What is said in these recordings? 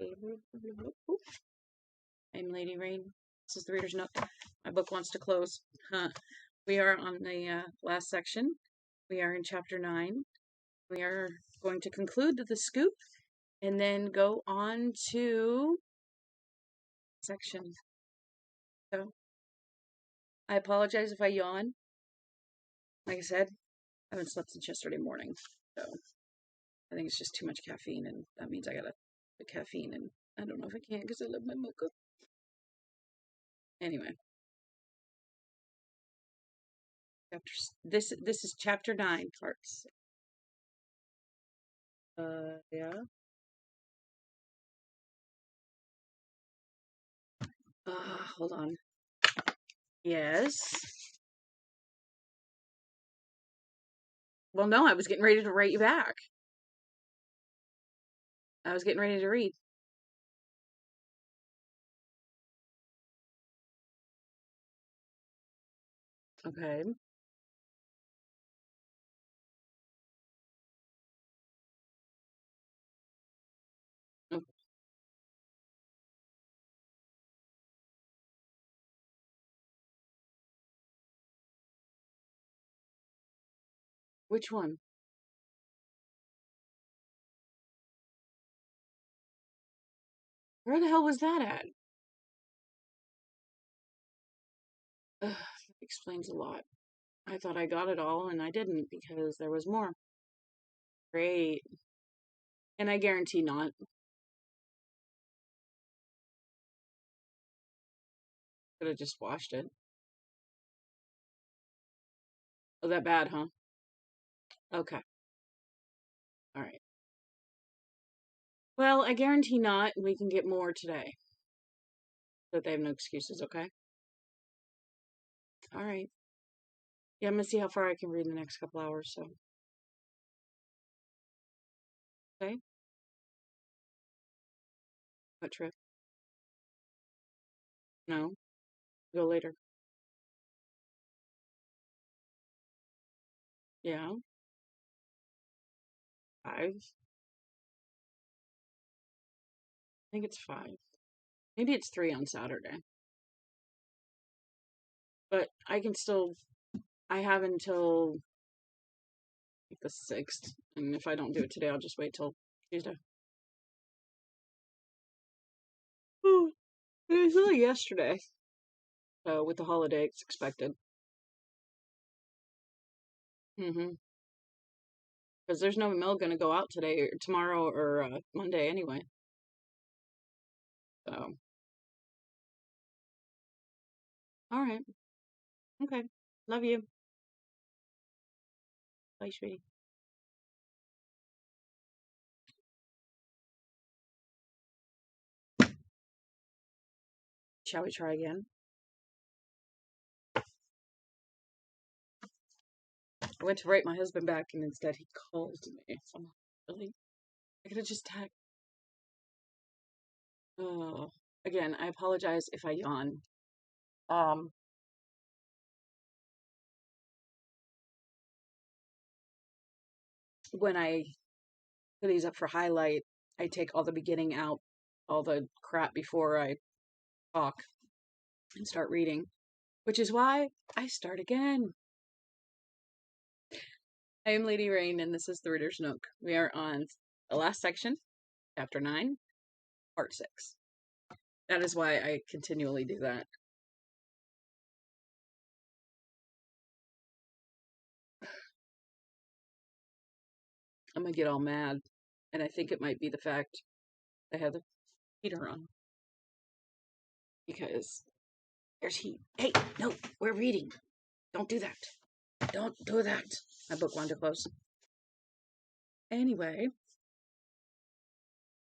I'm Lady Rain. This is the Reader's Nook. My book wants to close. We are on the last section. We are in chapter 9. We are going to conclude the scoop and then go on to section. So, I apologize if I yawn. Like I said, I haven't slept since yesterday morning. So, I think it's just too much caffeine, and that means I gotta the caffeine, and I don't know if I can because I love my mocha. Anyway. This is chapter 9, part 6. Yeah. Hold on. Yes. Well, no, I was getting ready to write you back. I was getting ready to read. Okay. Oh, which one? Where the hell was that at? Ugh, that explains a lot. I thought I got it all, and I didn't because there was more. Great. And I guarantee not. Could have just washed it. Oh, that bad, huh? Okay. All right. Well, I guarantee not. We can get more today. But they have no excuses, okay? All right. Yeah, I'm gonna see how far I can read in the next couple hours, so. Okay. What trip? No. Go later. Yeah. 5. I think it's 5. Maybe it's 3 on Saturday. But I can still. I have until like the 6th, and if I don't do it today, I'll just wait till Tuesday. Oh, it was really yesterday. So with the holiday, it's expected. Because there's no mail gonna go out today or tomorrow or Monday anyway. So. All right. Okay. Love you. Bye, sweetie. Shall we try again? I went to write my husband back, and instead he called me. So really, I could have just texted. Oh, again, I apologize if I yawn. When I put these up for highlight, I take all the beginning out, all the crap before I talk and start reading, which is why I start again. I am Lady Rain, and this is the Reader's Nook. We are on the last section, chapter 9, part 6. That is why I continually do that. I'm gonna get all mad, and I think it might be the fact I have the heater on. Because there's heat. Hey, no, we're reading. Don't do that. Don't do that. My book wanted to close. Anyway,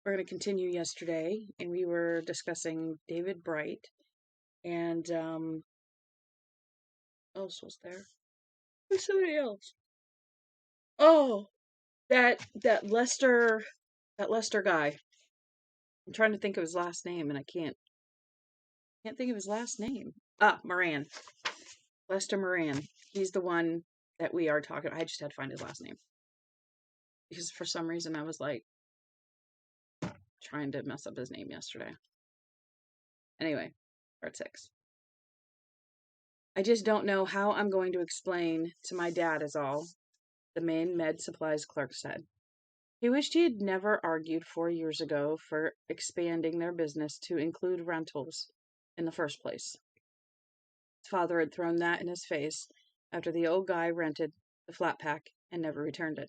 we're going to continue yesterday, and we were discussing David Bright, and who else was there? Who's somebody else? Oh, that Lester guy. I'm trying to think of his last name, and I can't think of his last name. Moran. Lester Moran. He's the one that we are talking. I just had to find his last name because for some reason I was like trying to mess up his name yesterday. Anyway, part 6. I just don't know how I'm going to explain to my dad is all, the main med supplies clerk said. He wished he had never argued 4 years ago for expanding their business to include rentals in the first place. His father had thrown that in his face after the old guy rented the flat pack and never returned it.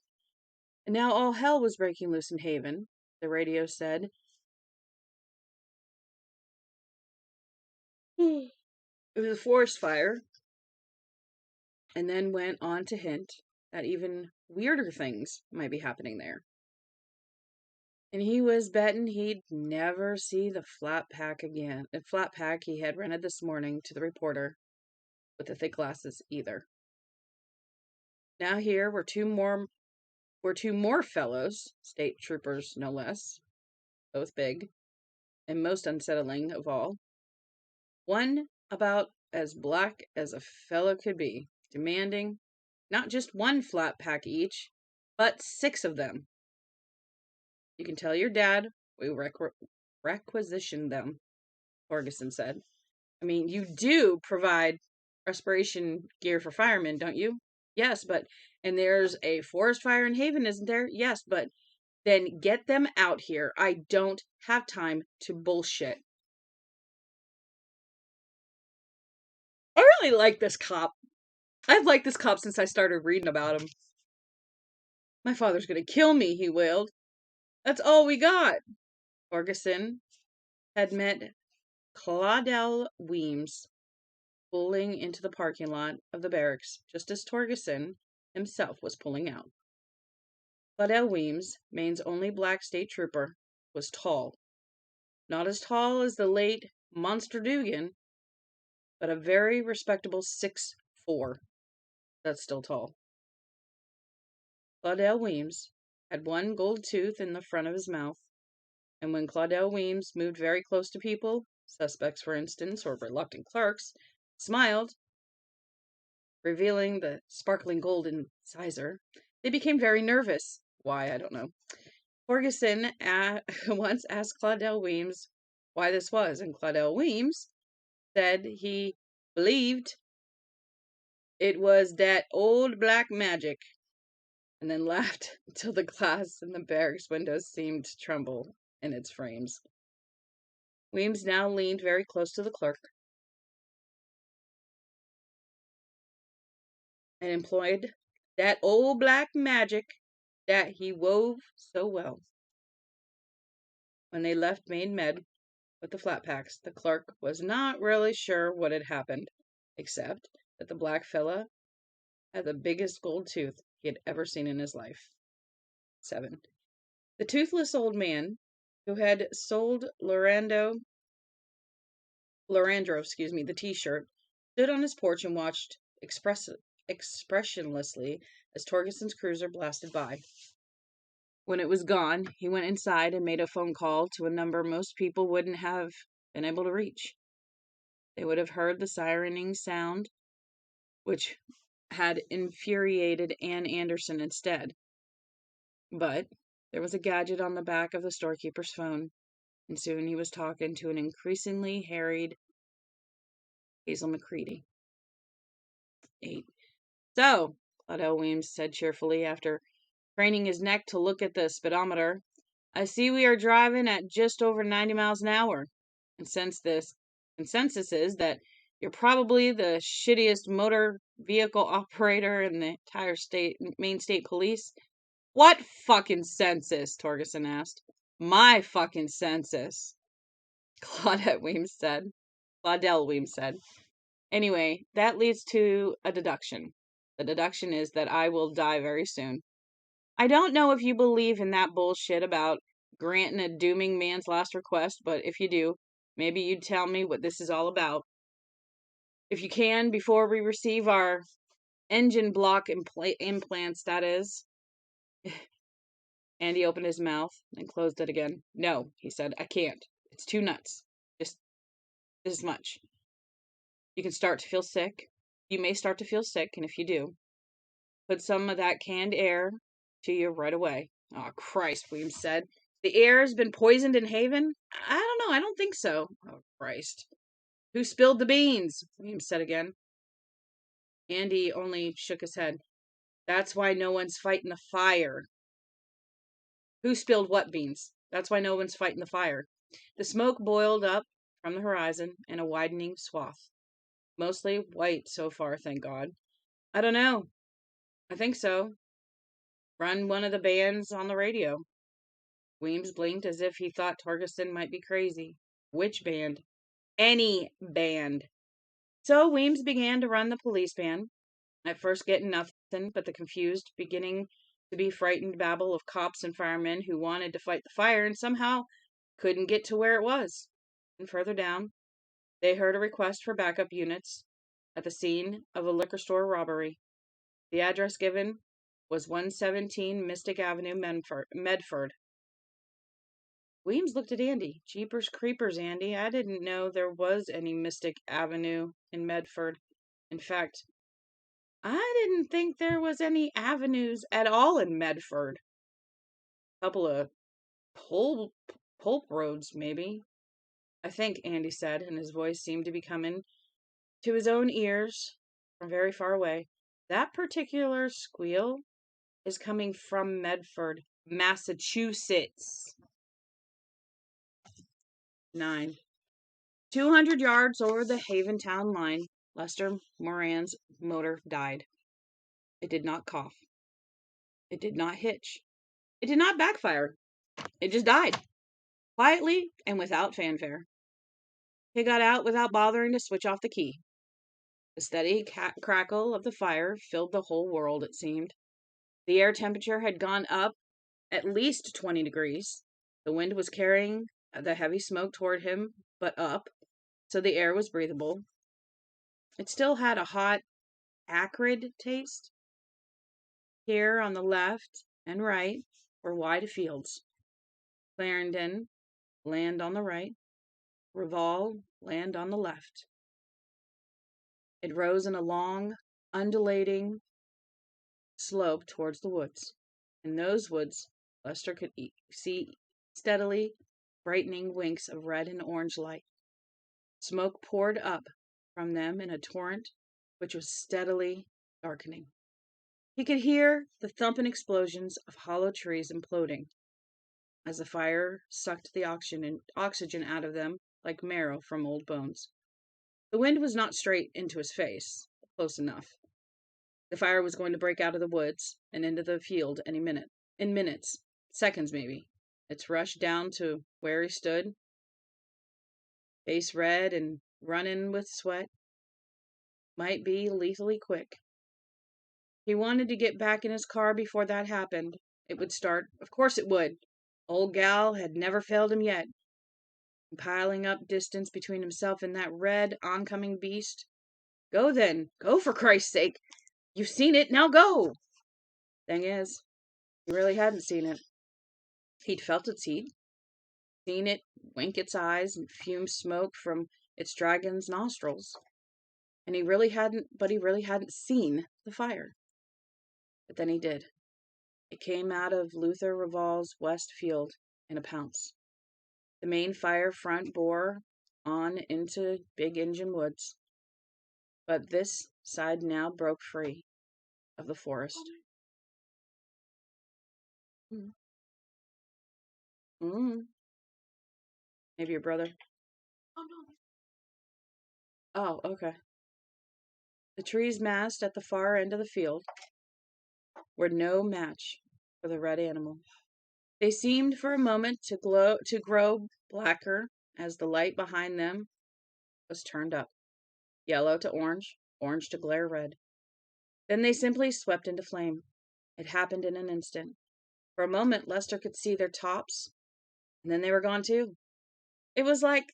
And now all hell was breaking loose in Haven, the radio said. It was a forest fire, and then went on to hint that even weirder things might be happening there. And he was betting he'd never see the flat pack again. The flat pack he had rented this morning to the reporter with the thick glasses either. Now here were two more fellows, state troopers no less, both big, and most unsettling of all. One about as black as a fellow could be, demanding not just one flat pack each, but 6 of them. You can tell your dad we requisitioned them, Ferguson said. I mean, you do provide respiration gear for firemen, don't you? Yes, but, and there's a forest fire in Haven, isn't there? Yes, but then get them out here. I don't have time to bullshit. I really like this cop. I've liked this cop since I started reading about him. My father's gonna kill me, he wailed. That's all we got. Ferguson had met Claudel Weems pulling into the parking lot of the barracks just as Torgerson himself was pulling out. Claudel Weems, Maine's only black state trooper, was tall. Not as tall as the late Monster Dugan, but a very respectable 6'4". That's still tall. Claudel Weems had one gold tooth in the front of his mouth, and when Claudel Weems moved very close to people, suspects for instance, or reluctant clerks, smiled, revealing the sparkling gold incisor, they became very nervous. Why, I don't know. Ferguson once asked Claudel Weems why this was, and Claudel Weems said he believed it was that old black magic, and then laughed until the glass in the barracks windows seemed to tremble in its frames. Weems now leaned very close to the clerk and employed that old black magic that he wove so well. When they left Main Med with the flat packs, the clerk was not really sure what had happened, except that the black fella had the biggest gold tooth he had ever seen in his life. 7. The toothless old man who had sold Lorandro, the t-shirt, stood on his porch and watched expressionlessly as Torgerson's cruiser blasted by. When it was gone, he went inside and made a phone call to a number most people wouldn't have been able to reach. They would have heard the sirening sound, which had infuriated Ann Anderson instead. But there was a gadget on the back of the storekeeper's phone, and soon he was talking to an increasingly harried Hazel McCready. 8. So, Claudel Weems said cheerfully after craning his neck to look at the speedometer, I see we are driving at just over 90 miles an hour. And since this consensus is that you're probably the shittiest motor vehicle operator in the entire Maine State Police. What fucking census? Torgerson asked. My fucking census, Claudel Weems said. Anyway, that leads to a deduction. The deduction is that I will die very soon. I don't know if you believe in that bullshit about granting a dooming man's last request, but if you do, maybe you'd tell me what this is all about. If you can, before we receive our engine block implants, that is. Andy opened his mouth and closed it again. No, he said, I can't. It's too nuts. Just this much. You can start to feel sick. You may start to feel sick, and if you do, put some of that canned air to you right away. Oh, Christ, Weems said. The air's been poisoned in Haven? I don't know. I don't think so. Oh, Christ. Who spilled the beans? Weems said again. Andy only shook his head. That's why no one's fighting the fire. Who spilled what beans? That's why no one's fighting the fire. The smoke boiled up from the horizon in a widening swath. Mostly white so far, thank God. I don't know. I think so. Run one of the bands on the radio. Weems blinked as if he thought Torgerson might be crazy. Which band? Any band. So Weems began to run the police band, at first getting nothing but the confused, beginning to be frightened babble of cops and firemen who wanted to fight the fire and somehow couldn't get to where it was. And further down, they heard a request for backup units at the scene of a liquor store robbery. The address given was 117 Mystic Avenue, Medford. Weems looked at Andy. Jeepers creepers, Andy. I didn't know there was any Mystic Avenue in Medford. In fact, I didn't think there was any avenues at all in Medford. A couple of pulp roads, maybe. I think, Andy said, and his voice seemed to be coming to his own ears from very far away. That particular squeal is coming from Medford, Massachusetts. 9. 200 yards over the Haventown line, Lester Moran's motor died. It did not cough. It did not hitch. It did not backfire. It just died. Quietly and without fanfare. He got out without bothering to switch off the key. The steady crackle of the fire filled the whole world, it seemed. The air temperature had gone up at least 20 degrees. The wind was carrying the heavy smoke toward him, but up, so the air was breathable. It still had a hot, acrid taste. Here on the left and right were wide fields. Clarendon, land on the right. Reval, land on the left. It rose in a long, undulating slope towards the woods. In those woods, Lester could see steadily brightening winks of red and orange light. Smoke poured up from them in a torrent which was steadily darkening. He could hear the thumping explosions of hollow trees imploding as the fire sucked the oxygen out of them like marrow from old bones. The wind was not straight into his face, close enough. The fire was going to break out of the woods and into the field any minute. In minutes, seconds maybe. Its rush down to where he stood, face red and running with sweat, might be lethally quick. He wanted to get back in his car before that happened. It would start. Of course it would. Old gal had never failed him yet. Piling up distance between himself and that red, oncoming beast. Go then. Go, for Christ's sake. You've seen it. Now go. Thing is, he really hadn't seen it. He'd felt its heat. Seen it wink its eyes and fume smoke from its dragon's nostrils. And he really hadn't seen the fire. But then he did. It came out of Luther Reval's west field in a pounce. The main fire front bore on into Big Injun Woods. But this side now broke free of the forest. Mm. Maybe your brother. Oh, okay. The trees massed at the far end of the field were no match for the red animal. They seemed for a moment to grow blacker as the light behind them was turned up. Yellow to orange, orange to glare red. Then they simply swept into flame. It happened in an instant. For a moment, Lester could see their tops, and then they were gone too. It was like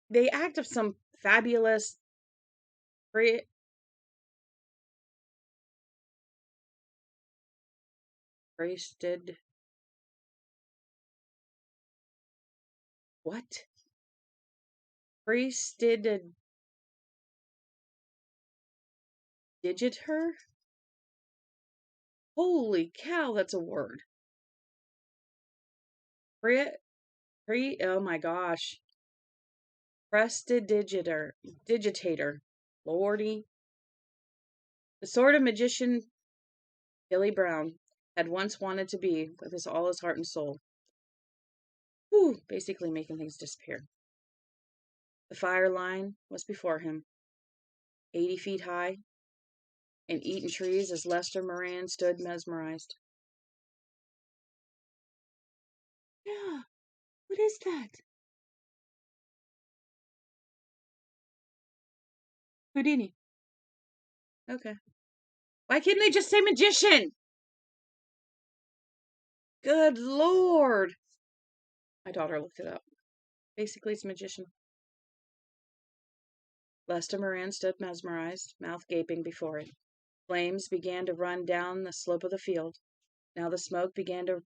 the act of some fabulous priested. What? Priested digit her? Holy cow, that's a word. Oh my gosh. Prestidigitator. Lordy. The sort of magician Billy Brown had once wanted to be with all his heart and soul. Whew, basically making things disappear. The fire line was before him, 80 feet high, and eaten trees as Lester Moran stood mesmerized. Yeah, what is that? Houdini. Okay. Why can't they just say magician? Good Lord. My daughter looked it up. Basically, it's magician. Lester Moran stood mesmerized, mouth gaping before it. Flames began to run down the slope of the field. Now the smoke began to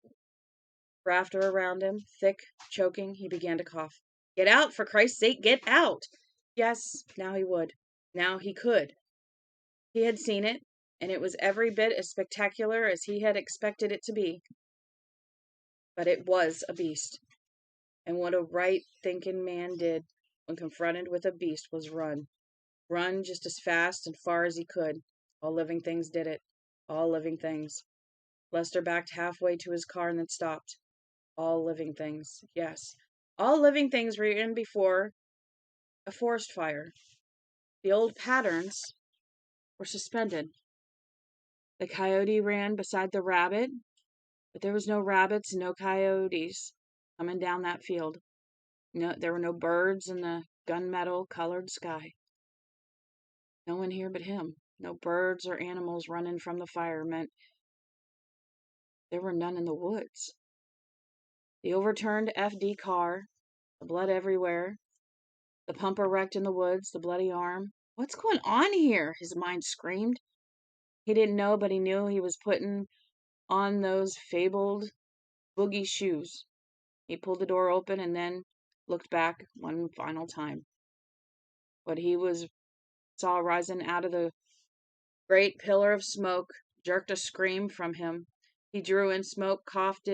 rafter around him, thick, choking. He began to cough. Get out, for Christ's sake, get out! Yes, now he would. Now he could. He had seen it, and it was every bit as spectacular as he had expected it to be. But it was a beast. And what a right-thinking man did when confronted with a beast was run. Run just as fast and far as he could. All living things did it. All living things. Lester backed halfway to his car and then stopped. All living things. Yes. All living things were in before a forest fire. The old patterns were suspended. The coyote ran beside the rabbit, but there was no rabbits and no coyotes coming down that field. No, there were no birds in the gunmetal-colored sky. No one here but him. No birds or animals running from the fire meant there were none in the woods. The overturned FD car, the blood everywhere, the pumper wrecked in the woods, the bloody arm. What's going on here? His mind screamed. He didn't know, but he knew he was putting on those fabled boogie shoes. He pulled the door open and then looked back one final time. What he saw rising out of the great pillar of smoke jerked a scream from him. He drew in smoke, coughed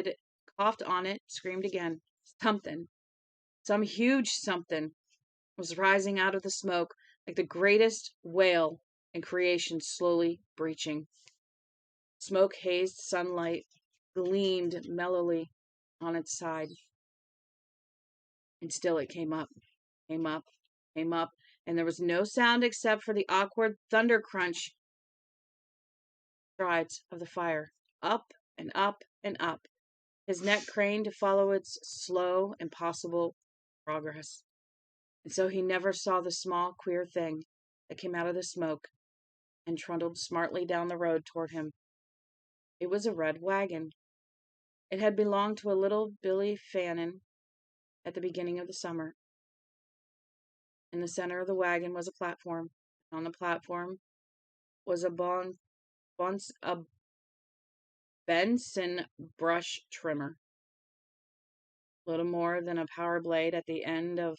on it, screamed again. Something, some huge something, was rising out of the smoke like the greatest whale in creation slowly breaching. Smoke-hazed sunlight gleamed mellowly on its side. And still it came up, came up, came up, and there was no sound except for the awkward thunder crunch strides of the fire. Up and up and up. His neck craned to follow its slow, impossible progress. And so he never saw the small, queer thing that came out of the smoke and trundled smartly down the road toward him. It was a red wagon. It had belonged to a little Billy Fannin at the beginning of the summer. In the center of the wagon was a platform. On the platform was a Benson brush trimmer, little more than a power blade at the end of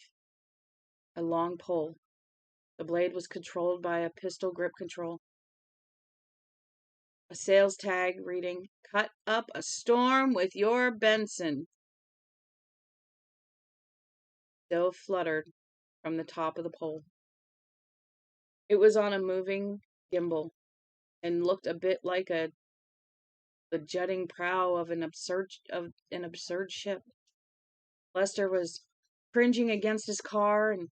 a long pole. The blade was controlled by a pistol grip control. A sales tag reading, "Cut up a storm with your Benson," still fluttered from the top of the pole. It was on a moving gimbal and looked a bit like the jutting prow of an absurd ship. Lester was cringing against his car and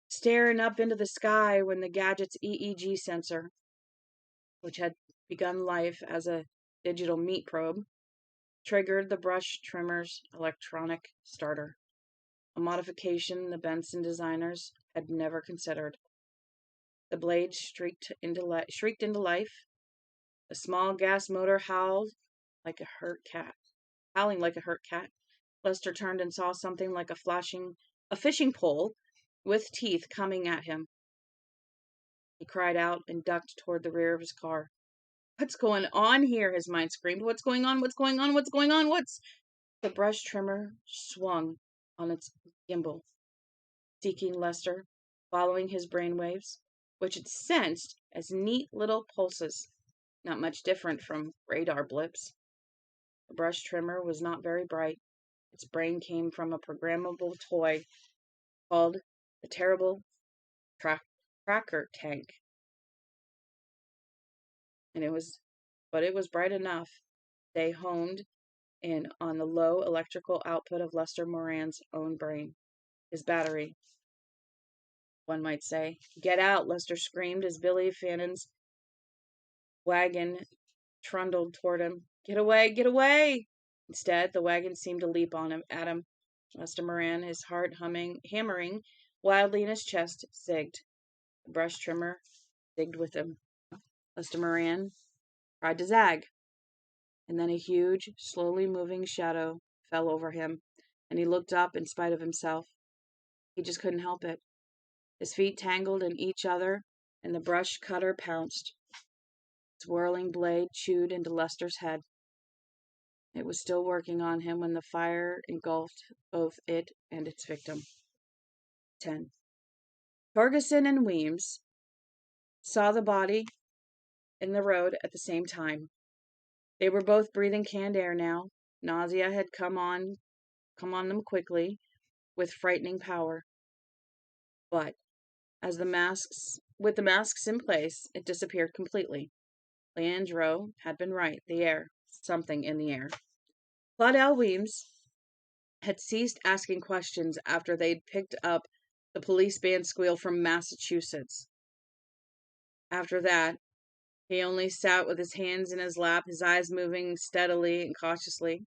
staring up into the sky when the gadget's EEG sensor, which had begun life as a digital meat probe, triggered the brush trimmer's electronic starter, a modification the Benson designers had never considered. The blade shrieked into life. The small gas motor howling like a hurt cat. Lester turned and saw something like a fishing pole with teeth coming at him. He cried out and ducked toward the rear of his car. What's going on here? His mind screamed. What's going on? What's going on? What's going on? The brush trimmer swung on its gimbal, seeking Lester, following his brainwaves, which it sensed as neat little pulses, not much different from radar blips. The brush trimmer was not very bright. Its brain came from a programmable toy called the Terrible Tracker Tank. And it was bright enough. They honed in on the low electrical output of Lester Moran's own brain. His battery, one might say. Get out, Lester screamed as Billy Fannon's wagon trundled toward him. Get away, get away! Instead, the wagon seemed to leap at him. Lester Moran, his heart hammering wildly in his chest, zigged. The brush trimmer zigged with him. Lester Moran tried to zag, and then a huge, slowly moving shadow fell over him, and he looked up in spite of himself. He just couldn't help it. His feet tangled in each other, and the brush cutter pounced. Its whirling blade chewed into Lester's head. It was still working on him when the fire engulfed both it and its victim. 10. Ferguson and Weems saw the body in the road at the same time. They were both breathing canned air now. Nausea had come on them quickly, with frightening power. But with the masks in place, it disappeared completely. Leandro had been right. The air. Something in the air. Claudel Weems had ceased asking questions after they'd picked up the police band squeal from Massachusetts. After that, he only sat with his hands in his lap, his eyes moving steadily and cautiously.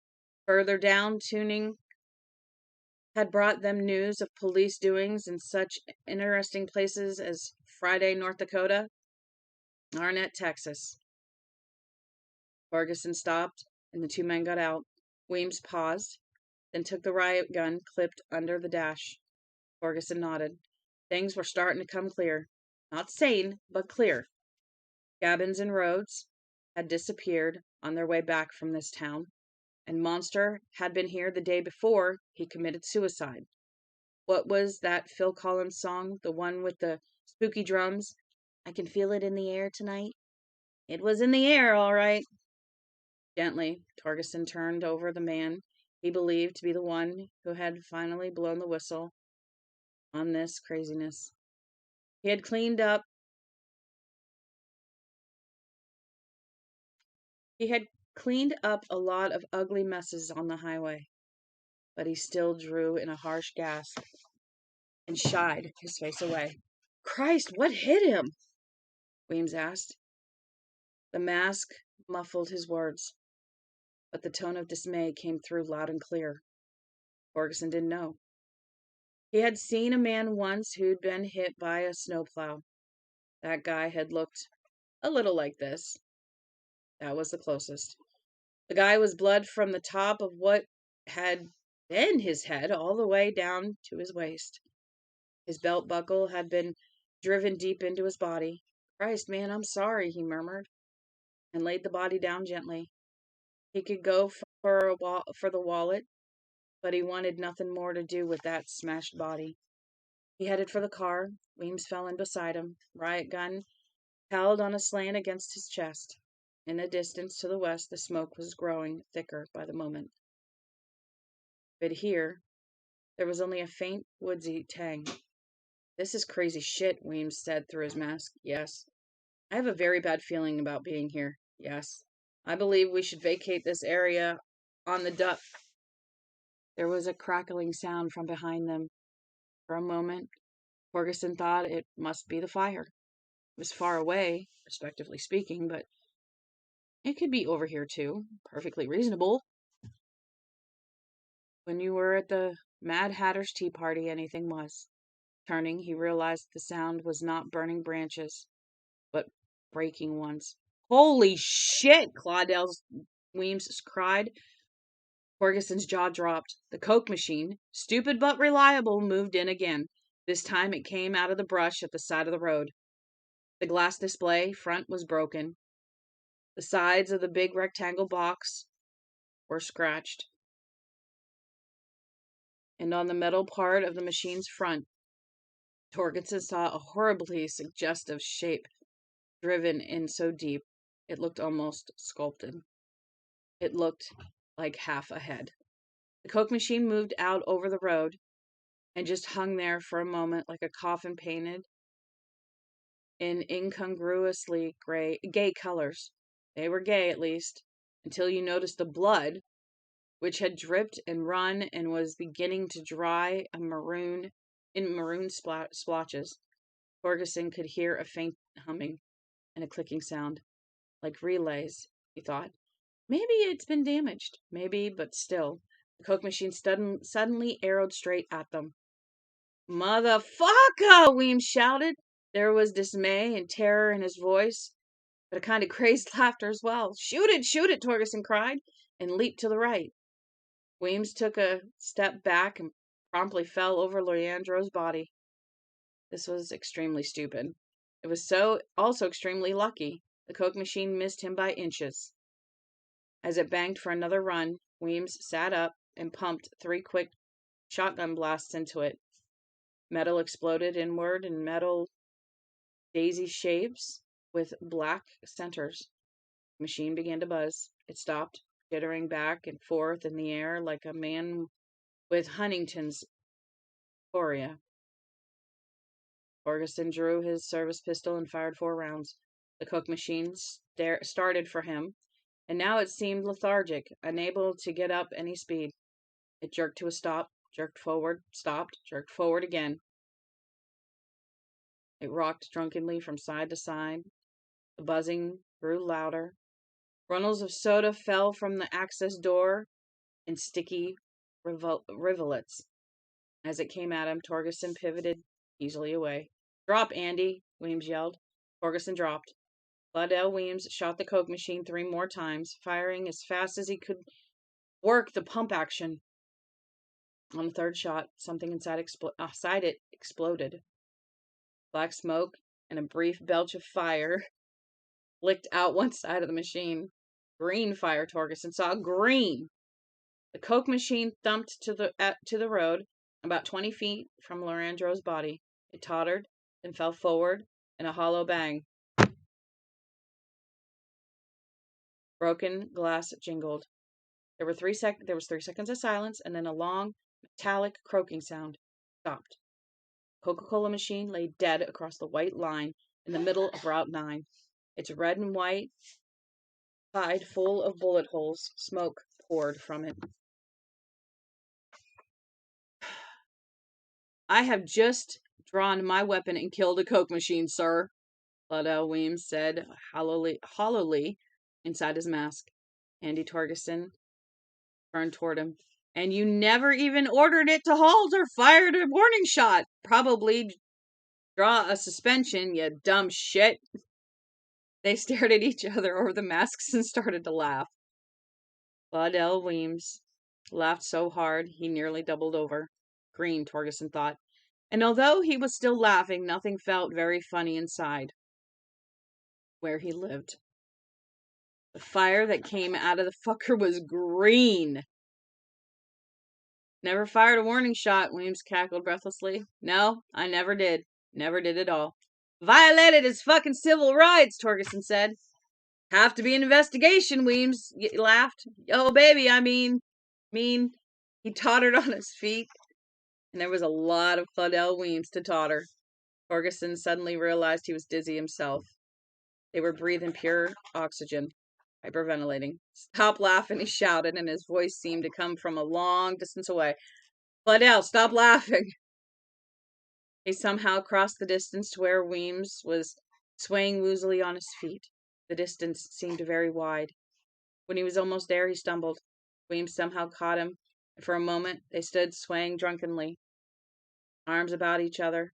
Further down, tuning had brought them news of police doings in such interesting places as Friday, North Dakota, Arnett, Texas. Ferguson stopped, and the two men got out. Weems paused, then took the riot gun clipped under the dash. Ferguson nodded. Things were starting to come clear. Not sane, but clear. Cabins and roads had disappeared on their way back from this town, and Monster had been here the day before he committed suicide. What was that Phil Collins song, the one with the spooky drums? I can feel it in the air tonight. It was in the air, all right. Gently, Torgerson turned over the man he believed to be the one who had finally blown the whistle on this craziness. He had cleaned up a lot of ugly messes on the highway, but he still drew in a harsh gasp and shied his face away. Christ, what hit him? Weems asked. The mask muffled his words, but the tone of dismay came through loud and clear. Ferguson didn't know. He had seen a man once who'd been hit by a snowplow. That guy had looked a little like this. That was the closest. The guy was blood from the top of what had been his head all the way down to his waist. His belt buckle had been driven deep into his body. Christ, man, I'm sorry, he murmured, and laid the body down gently. He could go for the wallet, but he wanted nothing more to do with that smashed body. He headed for the car. Weems fell in beside him, riot gun held on a slant against his chest. In the distance to the west, the smoke was growing thicker by the moment. But here, there was only a faint, woodsy tang. This is crazy shit, Weems said through his mask. Yes. I have a very bad feeling about being here. Yes. I believe we should vacate this area on the duck. There was a crackling sound from behind them. For a moment, Ferguson thought it must be the fire. It was far away, respectively speaking, but it could be over here too. Perfectly reasonable. When you were at the Mad Hatter's tea party, anything was. Turning, he realized the sound was not burning branches, but breaking ones. Holy shit! Claudel Weems cried. Ferguson's jaw dropped. The Coke machine, stupid but reliable, moved in again. This time it came out of the brush at the side of the road. The glass display front was broken. The sides of the big rectangle box were scratched. And on the metal part of the machine's front, Torgerson saw a horribly suggestive shape driven in so deep it looked almost sculpted. It looked like half a head. The Coke machine moved out over the road and just hung there for a moment like a coffin painted in incongruously gay colors. They were gay, at least, until you noticed the blood, which had dripped and run and was beginning to dry in maroon splotches. Ferguson could hear a faint humming and a clicking sound, like relays, he thought. Maybe it's been damaged. Maybe, but still. The Coke machine suddenly arrowed straight at them. "Motherfucker!" Weems shouted. There was dismay and terror in his voice, but a kind of crazed laughter as well. Shoot it, Torgerson cried, and leaped to the right. Weems took a step back and promptly fell over Leandro's body. This was extremely stupid. It was also extremely lucky. The Coke machine missed him by inches. As it banked for another run, Weems sat up and pumped 3 quick shotgun blasts into it. Metal exploded inward in metal daisy shapes with black centers. The machine began to buzz. It stopped, jittering back and forth in the air like a man with Huntington's chorea. Ferguson drew his service pistol and fired 4 rounds. The Coke machine started for him, and now it seemed lethargic, unable to get up any speed. It jerked to a stop, jerked forward, stopped, jerked forward again. It rocked drunkenly from side to side. The buzzing grew louder. Runnels of soda fell from the access door in sticky rivulets. As it came at him, Torgerson pivoted easily away. "Drop, Andy," Weems yelled. Torgerson dropped. Claudel Weems shot the Coke machine 3 more times, firing as fast as he could work the pump action. On the 3rd shot, something inside it exploded. Black smoke and a brief belch of fire licked out one side of the machine. Green fire, Torgerson saw. Green! The Coke machine thumped to the road, about 20 feet from Leandro's body. It tottered, then fell forward in a hollow bang. Broken glass jingled. There was 3 seconds of silence, and then a long, metallic croaking sound. Stopped. The Coca-Cola machine lay dead across the white line in the middle of Route 9. Its red and white side full of bullet holes. Smoke poured from it. "I have just drawn my weapon and killed a Coke machine, sir," Claudel Weems said hollowly inside his mask. Andy Torgerson turned toward him. "And you never even ordered it to halt or fired a warning shot. Probably draw a suspension, you dumb shit." They stared at each other over the masks and started to laugh. Claudel Weems laughed so hard he nearly doubled over. Green, Torgerson thought. And although he was still laughing, nothing felt very funny inside where he lived. The fire that came out of the fucker was green. "Never fired a warning shot," Weems cackled breathlessly. "No, I never did. Never did at all." "Violated his fucking civil rights," Torgerson said. "Have to be an investigation," Weems laughed. "Oh, baby, I mean. He tottered on his feet, and there was a lot of Claudel Weems to totter. Torgerson suddenly realized he was dizzy himself. They were breathing pure oxygen, hyperventilating. "Stop laughing," he shouted, and his voice seemed to come from a long distance away. "Claudel, stop laughing." He somehow crossed the distance to where Weems was swaying woozily on his feet. The distance seemed very wide. When he was almost there, he stumbled. Weems somehow caught him, and for a moment they stood swaying drunkenly, arms about each other,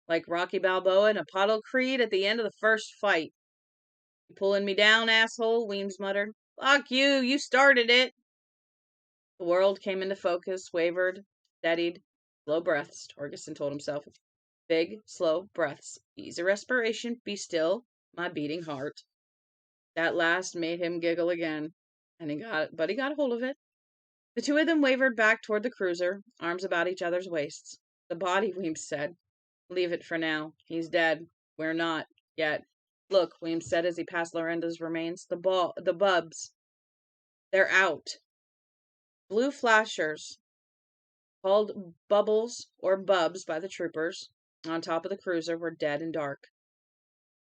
like Rocky Balboa and Apollo Creed at the end of the first fight. "You pulling me down, asshole?" Weems muttered. "Fuck you! You started it!" The world came into focus, wavered, steadied. Slow breaths, Torgerson told himself. Big, slow breaths. Easy respiration. Be still, my beating heart. That last made him giggle again, and he got hold of it. The 2 of them wavered back toward the cruiser, arms about each other's waists. "The body," Weems said. "Leave it for now. He's dead. We're not. Yet. Look," Weems said as he passed Lorenda's remains. The bubs. They're out." Blue flashers, called bubbles or bubs by the troopers, on top of the cruiser were dead and dark.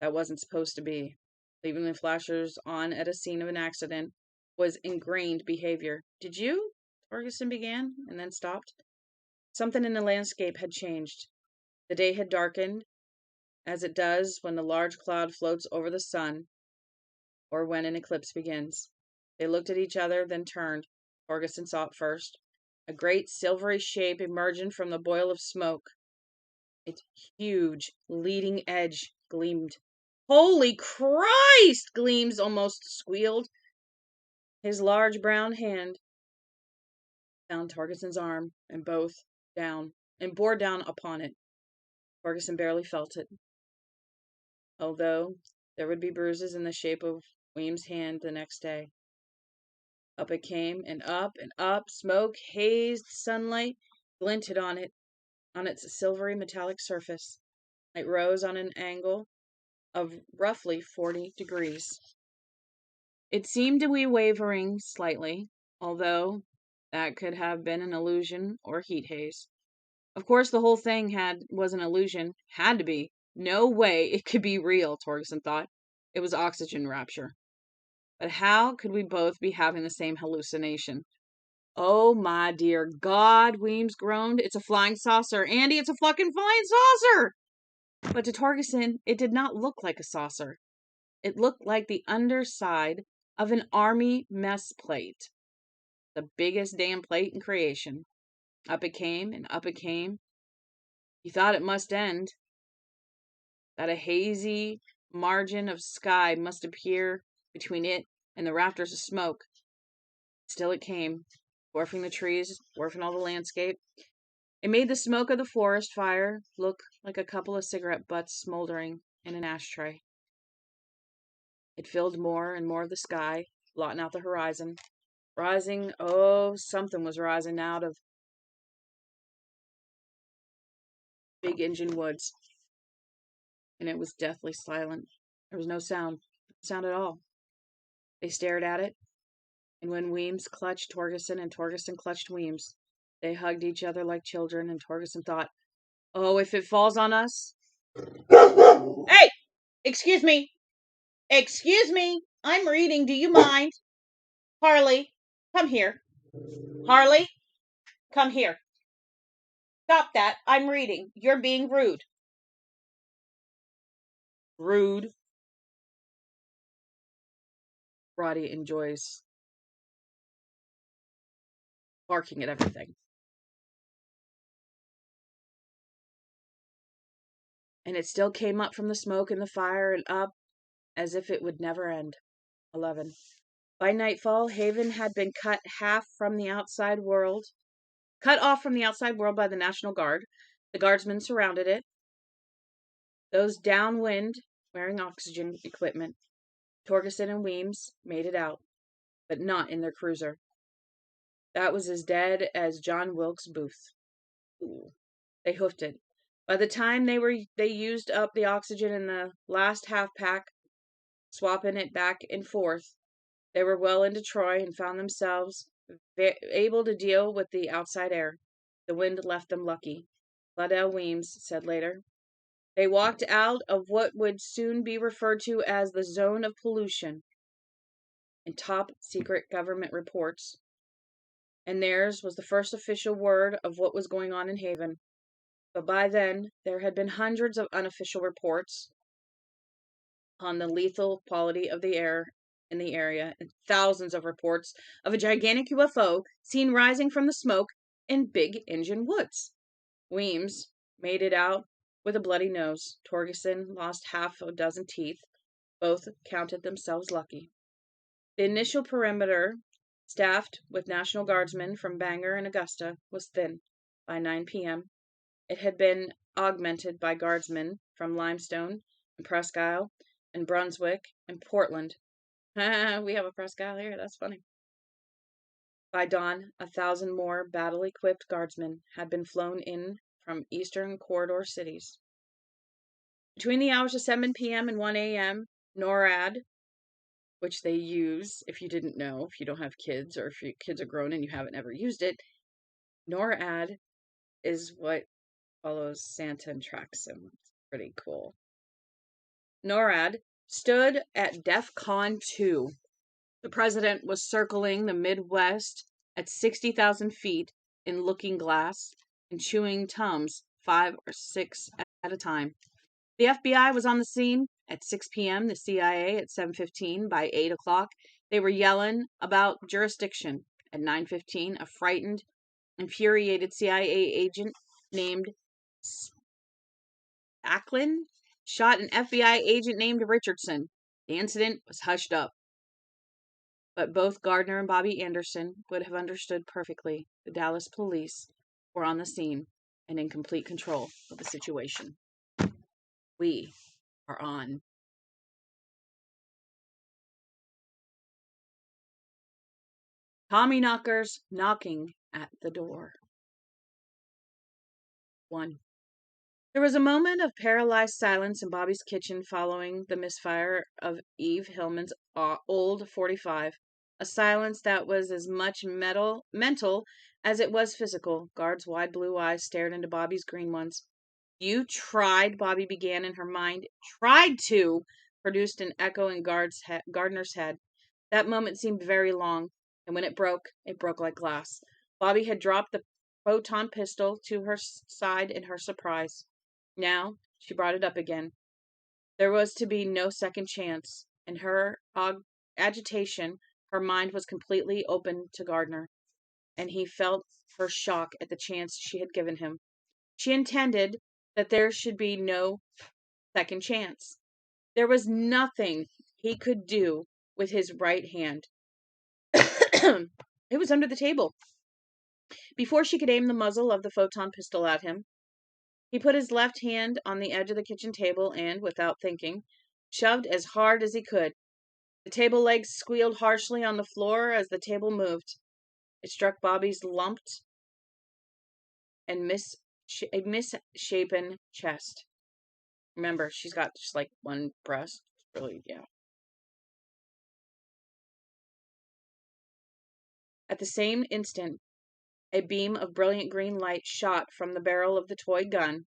That wasn't supposed to be. Leaving the flashers on at a scene of an accident was ingrained behavior. Did you? Ferguson began, and then stopped. Something in the landscape had changed. The day had darkened, as it does when the large cloud floats over the sun, or when an eclipse begins. They looked at each other, then turned. Ferguson saw it first. A great silvery shape emerging from the boil of smoke. Its huge leading edge gleamed. Holy Christ! Gleams almost squealed. His large brown hand found Torgerson's arm and bore down upon it. Ferguson barely felt it, although there would be bruises in the shape of Weems' hand the next day. Up it came, and up, smoke, hazed sunlight glinted on it, on its silvery metallic surface. It rose on an angle of roughly 40 degrees. It seemed to be wavering slightly, although that could have been an illusion or heat haze. Of course, the whole thing was an illusion. Had to be. No way it could be real, Torgerson thought. It was oxygen rapture. But how could we both be having the same hallucination? Oh, my dear God, Weems groaned. It's a flying saucer. Andy, it's a fucking flying saucer! But to Torgerson, it did not look like a saucer. It looked like the underside of an army mess plate. The biggest damn plate in creation. Up it came, and up it came. He thought it must end. That a hazy margin of sky must appear between it and the rafters of smoke. Still it came, dwarfing the trees, dwarfing all the landscape. It made the smoke of the forest fire look like a couple of cigarette butts smoldering in an ashtray. It filled more and more of the sky, blotting out the horizon. Something was rising out of Big Engine Woods. And it was deathly silent. There was no sound at all. They stared at it, and when Weems clutched Torgerson and Torgerson clutched Weems, they hugged each other like children, and Torgerson thought, oh, if it falls on us... Hey! Excuse me! I'm reading, do you mind? Harley, come here. Harley, come here. Stop that, I'm reading. You're being rude. Rude. Roddy enjoys barking at everything. And it still came up from the smoke and the fire and up as if it would never end. 11. By nightfall, Haven had been cut off from the outside world by the National Guard. The guardsmen surrounded it. Those downwind, wearing oxygen equipment. Torgerson and Weems made it out, but not in their cruiser. That was as dead as John Wilkes Booth. Ooh. They hoofed it. By the time they used up the oxygen in the last half pack, swapping it back and forth, they were well into Troy and found themselves able to deal with the outside air. The wind left them lucky, Liddell Weems said later. They walked out of what would soon be referred to as the zone of pollution in top secret government reports, and theirs was the first official word of what was going on in Haven. But by then, there had been hundreds of unofficial reports on the lethal quality of the air in the area, and thousands of reports of a gigantic UFO seen rising from the smoke in Big Engine Woods. Weems made it out with a bloody nose. Torgerson lost half a dozen teeth. Both counted themselves lucky. The initial perimeter, staffed with National Guardsmen from Bangor and Augusta, was thin. By 9 p.m., it had been augmented by guardsmen from Limestone and Presque Isle and Brunswick and Portland. We have a Presque Isle here, that's funny. By dawn, 1,000 more battle-equipped guardsmen had been flown in from eastern corridor cities. Between the hours of 7 p.m. and 1 a.m., NORAD, which they use, if you didn't know, if you don't have kids or if your kids are grown and you haven't ever used it, NORAD is what follows Santa and tracks him. It's pretty cool. NORAD stood at DEF CON 2. The president was circling the Midwest at 60,000 feet in looking glass and chewing Tums 5 or 6 at a time. The FBI was on the scene at 6 p.m., the CIA at 7:15. By 8 o'clock, they were yelling about jurisdiction. At 9:15, a frightened, infuriated CIA agent named Acklin shot an FBI agent named Richardson. The incident was hushed up. But both Gardner and Bobbi Anderson would have understood perfectly. The Dallas police were on the scene and in complete control of the situation. We are on. Tommyknockers knocking at the door. 1. There was a moment of paralyzed silence in Bobby's kitchen following the misfire of Eve Hillman's old 45. A silence that was as much mental as it was physical. Guard's wide blue eyes stared into Bobby's green ones. You tried, Bobbi began in her mind. Tried to, produced an echo in Gardner's head. That moment seemed very long, and when it broke like glass. Bobbi had dropped the photon pistol to her side in her surprise. Now she brought it up again. There was to be no second chance. In her agitation, her mind was completely open to Gardner, and he felt her shock at the chance she had given him. She intended that there should be no second chance. There was nothing he could do with his right hand. It was under the table. Before she could aim the muzzle of the photon pistol at him, he put his left hand on the edge of the kitchen table and, without thinking, shoved as hard as he could. The table legs squealed harshly on the floor as the table moved. It struck Bobbi's lumped and misshapen chest. Remember, she's got just like one breast. Really, yeah. At the same instant, a beam of brilliant green light shot from the barrel of the toy gun,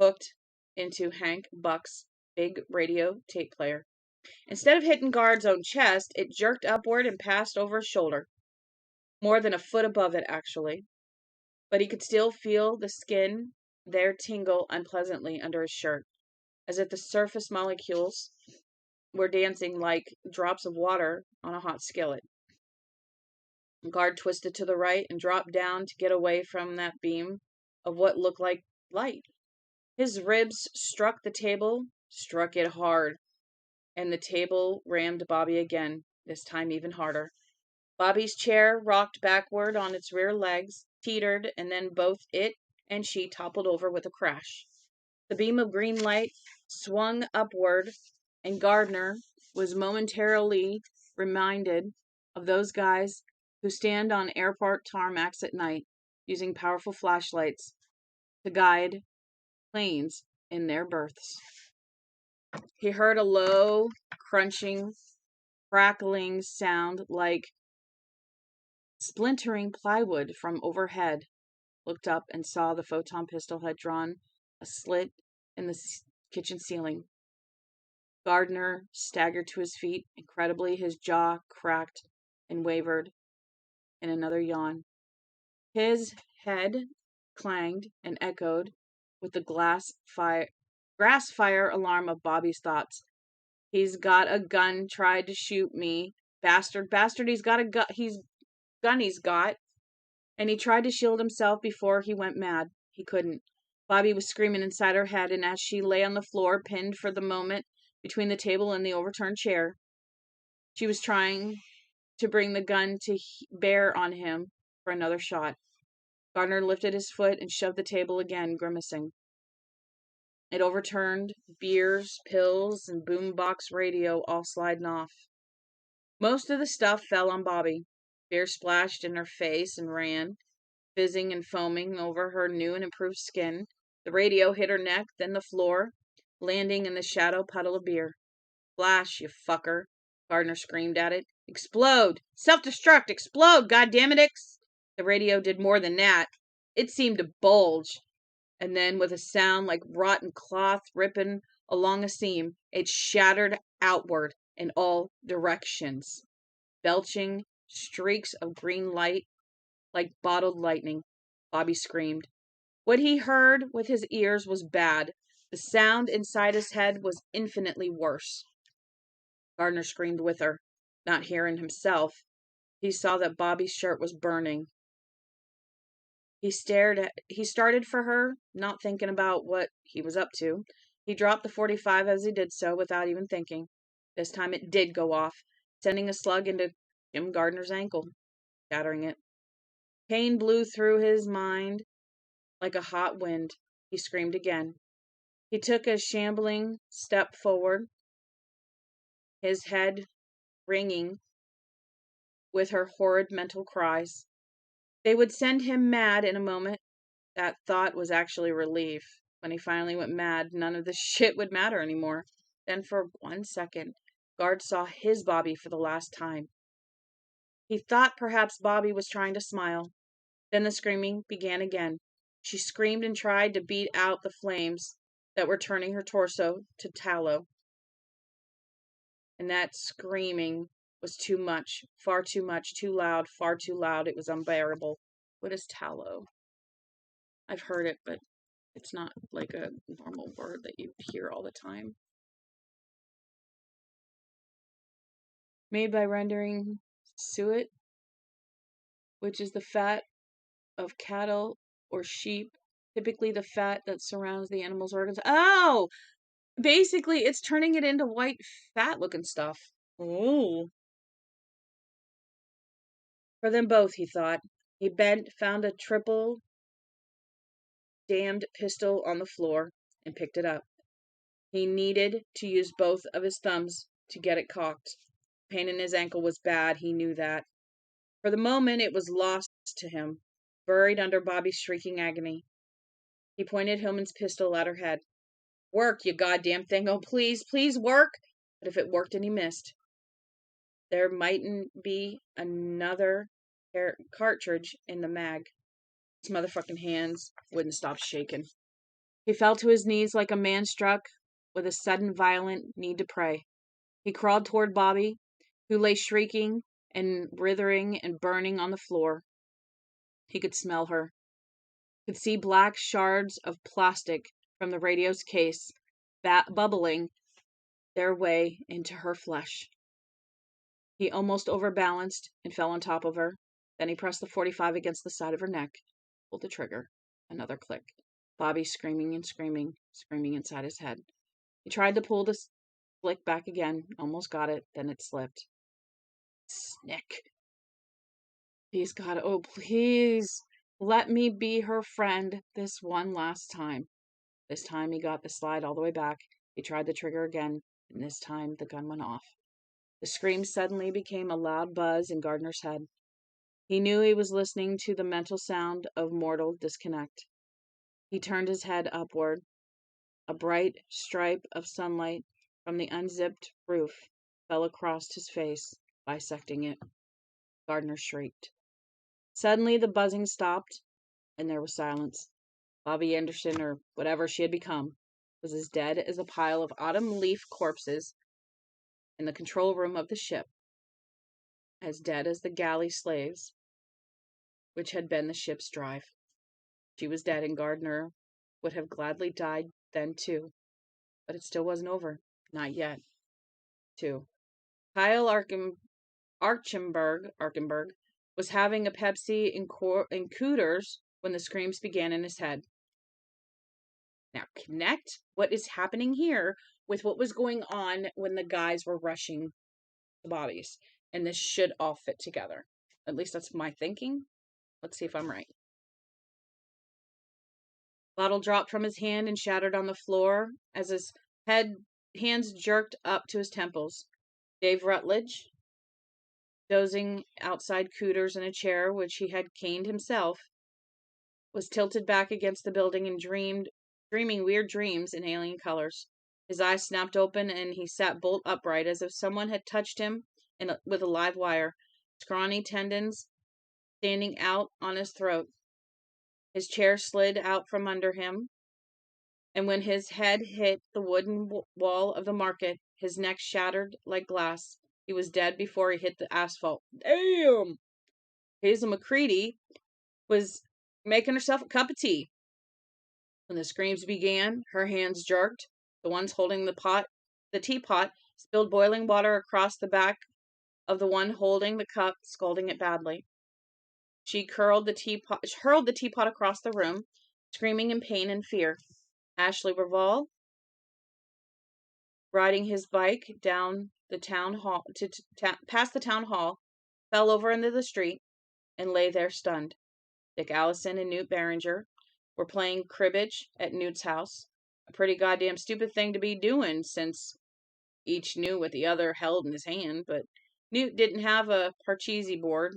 hooked into Hank Buck's big radio tape player. Instead of hitting Guard's own chest, it jerked upward and passed over his shoulder. More than a foot above it, actually. But he could still feel the skin there tingle unpleasantly under his shirt, as if the surface molecules were dancing like drops of water on a hot skillet. Guard twisted to the right and dropped down to get away from that beam of what looked like light. His ribs struck the table, struck it hard, and the table rammed Bobbi again, this time even harder. Bobbi's chair rocked backward on its rear legs, teetered, and then both it and she toppled over with a crash. The beam of green light swung upward, and Gardner was momentarily reminded of those guys who stand on airport tarmacs at night, using powerful flashlights to guide planes in their berths. He heard a low, crunching, crackling sound like splintering plywood from overhead, looked up and saw the photon pistol had drawn a slit in the kitchen ceiling. Gardner staggered to his feet. Incredibly, his jaw cracked and wavered in another yawn. His head clanged and echoed with the grass fire alarm of Bobbi's thoughts. He's got a gun, tried to shoot me. Bastard, he's got a gun, he's got. And he tried to shield himself before he went mad. He couldn't. Bobbi was screaming inside her head, and as she lay on the floor, pinned for the moment between the table and the overturned chair, she was trying to bring the gun to bear on him for another shot. Gardner lifted his foot and shoved the table again, grimacing. It overturned, beers, pills, and boombox radio all sliding off. Most of the stuff fell on Bobbi. Beer splashed in her face and ran, fizzing and foaming over her new and improved skin. The radio hit her neck, then the floor, landing in the shadow puddle of beer. Flash, you fucker. Gardner screamed at it. Explode! Self-destruct! Explode! Goddammit! The radio did more than that. It seemed to bulge, and then with a sound like rotten cloth ripping along a seam, it shattered outward in all directions, belching streaks of green light like bottled lightning. Bobby screamed. What he heard with his ears was bad. The sound inside his head was infinitely worse. Gardner screamed with her, not hearing himself. He saw that Bobby's shirt was burning. He started for her, not thinking about what he was up to. He dropped the 45 as he did so without even thinking. This time it did go off, sending a slug into Jim Gardner's ankle, shattering it. Pain blew through his mind like a hot wind. He screamed again. He took a shambling step forward, his head ringing with her horrid mental cries. They would send him mad in a moment. That thought was actually relief. When he finally went mad, none of this shit would matter anymore. Then for 1 second, Guard saw his Bobbi for the last time. He thought perhaps Bobbi was trying to smile. Then the screaming began again. She screamed and tried to beat out the flames that were turning her torso to tallow. And that screaming was too much, far too much, too loud, far too loud. It was unbearable. What is tallow? I've heard it, but it's not like a normal word that you hear all the time. Made by rendering suet, which is the fat of cattle or sheep, typically the fat that surrounds the animal's organs. Oh! Basically, it's turning it into white fat-looking stuff. Ooh. For them both, he thought. He bent, found a triple damned pistol on the floor, and picked it up. He needed to use both of his thumbs to get it cocked. Pain in his ankle was bad, he knew that. For the moment, it was lost to him, buried under Bobby's shrieking agony. He pointed Hillman's pistol at her head. Work, you goddamn thing. Oh, please, please work. But if it worked and he missed, there mightn't be another cartridge in the mag. His motherfucking hands wouldn't stop shaking. He fell to his knees like a man struck with a sudden violent need to pray. He crawled toward Bobbi, who lay shrieking and writhing and burning on the floor. He could smell her. Could see black shards of plastic from the radio's case bubbling their way into her flesh. He almost overbalanced and fell on top of her. Then he pressed the 45 against the side of her neck, pulled the trigger. Another click. Bobby screaming and screaming, screaming inside his head. He tried to pull the flick back again, almost got it, then it slipped. Snick. Please, God, oh, please, let me be her friend this one last time. This time he got the slide all the way back. He tried the trigger again, and this time the gun went off. The scream suddenly became a loud buzz in Gardner's head. He knew he was listening to the mental sound of mortal disconnect. He turned his head upward. A bright stripe of sunlight from the unzipped roof fell across his face, bisecting it. Gardner shrieked. Suddenly the buzzing stopped, and there was silence. Bobbi Anderson, or whatever she had become, was as dead as a pile of autumn leaf corpses in the control room of the ship, as dead as the galley slaves, which had been the ship's drive. She was dead, and Gardner would have gladly died then too, but it still wasn't over. Not yet. 2. Kyle Archenberg was having a Pepsi and Cooters when the screams began in his head. Now connect what is happening here with what was going on when the guys were rushing the bodies. And this should all fit together. At least that's my thinking. Let's see if I'm right. Bottle dropped from his hand and shattered on the floor as his hands jerked up to his temples. Dave Rutledge, dozing outside Cooters in a chair which he had caned himself, was tilted back against the building and dreaming weird dreams in alien colors. His eyes snapped open, and he sat bolt upright, as if someone had touched him with a live wire, scrawny tendons standing out on his throat. His chair slid out from under him, and when his head hit the wooden wall of the market, his neck shattered like glass. He was dead before he hit the asphalt. Damn! Hazel McCready was making herself a cup of tea. When the screams began, her hands jerked. The ones holding the teapot, spilled boiling water across the back of the one holding the cup, scalding it badly. She hurled the teapot across the room, screaming in pain and fear. Ashley Reval, riding his bike down the town hall past the town hall, fell over into the street and lay there stunned. Dick Allison and Newt Barringer were playing cribbage at Newt's house. A pretty goddamn stupid thing to be doing, since each knew what the other held in his hand, but Newt didn't have a parcheesi board.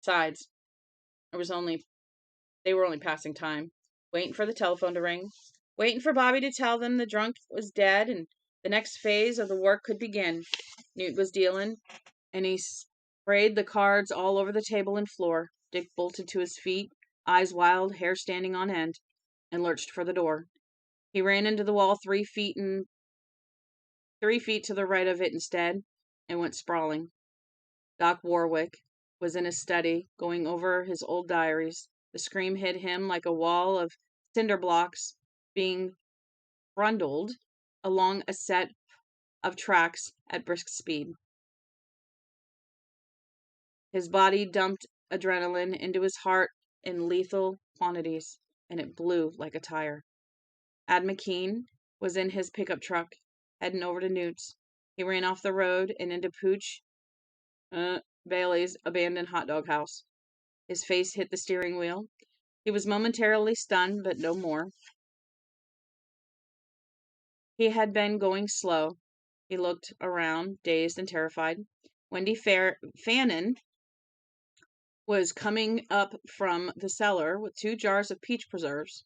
Besides, they were only passing time, waiting for the telephone to ring, waiting for Bobby to tell them the drunk was dead and the next phase of the work could begin. Newt was dealing, and he sprayed the cards all over the table and floor. Dick bolted to his feet, eyes wild, hair standing on end, and lurched for the door. He ran into the wall 3 feet to the right of it instead, and went sprawling. Doc Warwick was in his study, going over his old diaries. The scream hit him like a wall of cinder blocks being trundled along a set of tracks at brisk speed. His body dumped adrenaline into his heart in lethal quantities, and it blew like a tire. Ad McKean was in his pickup truck, heading over to Newt's. He ran off the road and into Pooch Bailey's abandoned hot dog house. His face hit the steering wheel. He was momentarily stunned, but no more. He had been going slow. He looked around, dazed and terrified. Wendy Fannin was coming up from the cellar with 2 jars of peach preserves.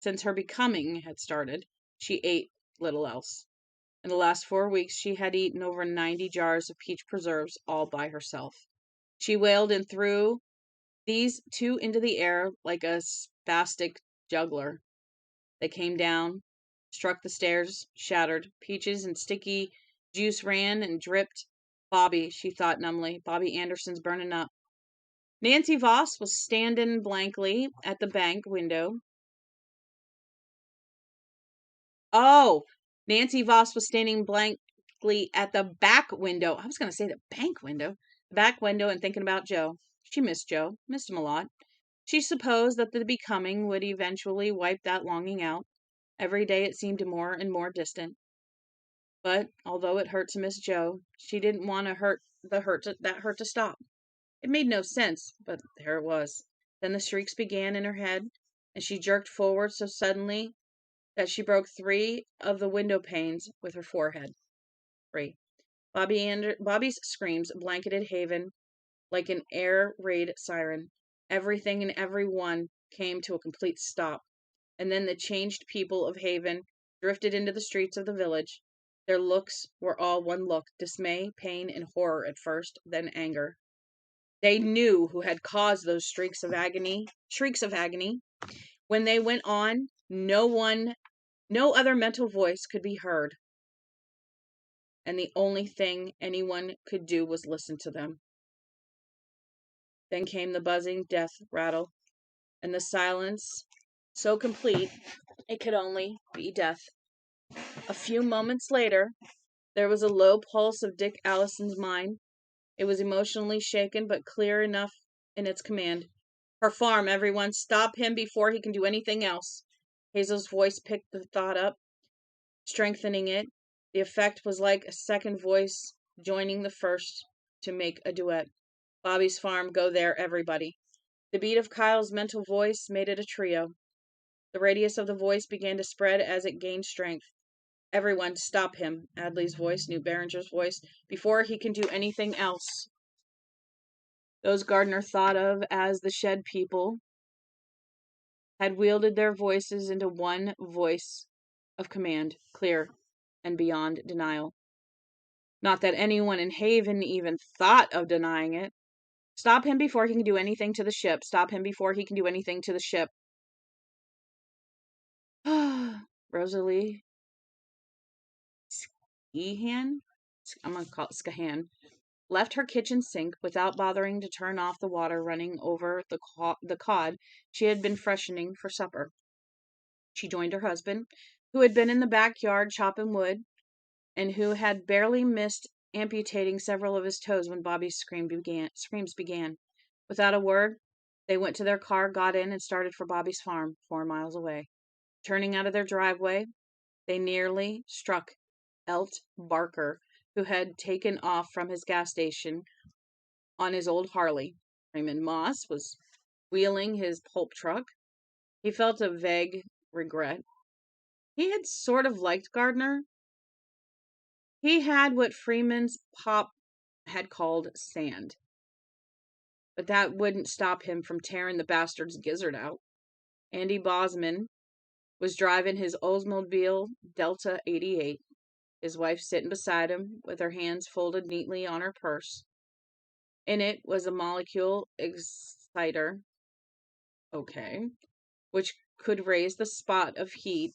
Since her becoming had started, she ate little else. In the last 4 weeks, she had eaten over 90 jars of peach preserves all by herself. She wailed and threw these 2 into the air like a spastic juggler. They came down, struck the stairs, shattered. Peaches and sticky juice ran and dripped. Bobby, she thought numbly. Bobbi Anderson's burning up. Nancy Voss was standing blankly at the bank window. Oh, Nancy Voss was standing blankly at the back window. I was going to say the bank window. The back window, and thinking about Joe. She missed Joe. Missed him a lot. She supposed that the becoming would eventually wipe that longing out. Every day it seemed more and more distant. But although it hurt to miss Joe, she didn't want that hurt to stop. It made no sense, but there it was. Then the shrieks began in her head, and she jerked forward so suddenly that she broke 3 of the window panes with her forehead. 3. Bobby's screams blanketed Haven like an air raid siren. Everything and everyone came to a complete stop, and then the changed people of Haven drifted into the streets of the village. Their looks were all one look: dismay, pain, and horror at first, then anger. They knew who had caused those shrieks of agony. When they went on, no other mental voice could be heard, and the only thing anyone could do was listen to them. Then came the buzzing death rattle, and the silence so complete it could only be death. A few moments later, there was a low pulse of Dick Allison's mind. It was emotionally shaken, but clear enough in its command. Her farm, everyone. Stop him before he can do anything else. Hazel's voice picked the thought up, strengthening it. The effect was like a second voice joining the first to make a duet. Bobby's farm, go there, everybody. The beat of Kyle's mental voice made it a trio. The radius of the voice began to spread as it gained strength. Everyone, stop him. Adley's voice, Newt Barringer's voice, before he can do anything else. Those Gardner thought of as the Shed people had wielded their voices into one voice of command. Clear. and beyond denial. Not that anyone in Haven even thought of denying it. Stop him before he can do anything to the ship. Stop him before he can do anything to the ship. Rosalie Scahan? I'm going to call it Scahan. Left her kitchen sink without bothering to turn off the water running over the cod she had been freshening for supper. She joined her husband, who had been in the backyard chopping wood, and who had barely missed amputating several of his toes when Bobbi's screams began. Without a word, they went to their car, got in, and started for Bobbi's farm, 4 miles away. Turning out of their driveway, they nearly struck Elt Barker, who had taken off from his gas station on his old Harley. Raymond Moss was wheeling his pulp truck. He felt a vague regret. He had sort of liked Gardner. He had what Freeman's pop had called sand. But that wouldn't stop him from tearing the bastard's gizzard out. Andy Bosman was driving his Oldsmobile Delta 88, his wife sitting beside him with her hands folded neatly on her purse. In it was a molecule exciter, which could raise the spot of heat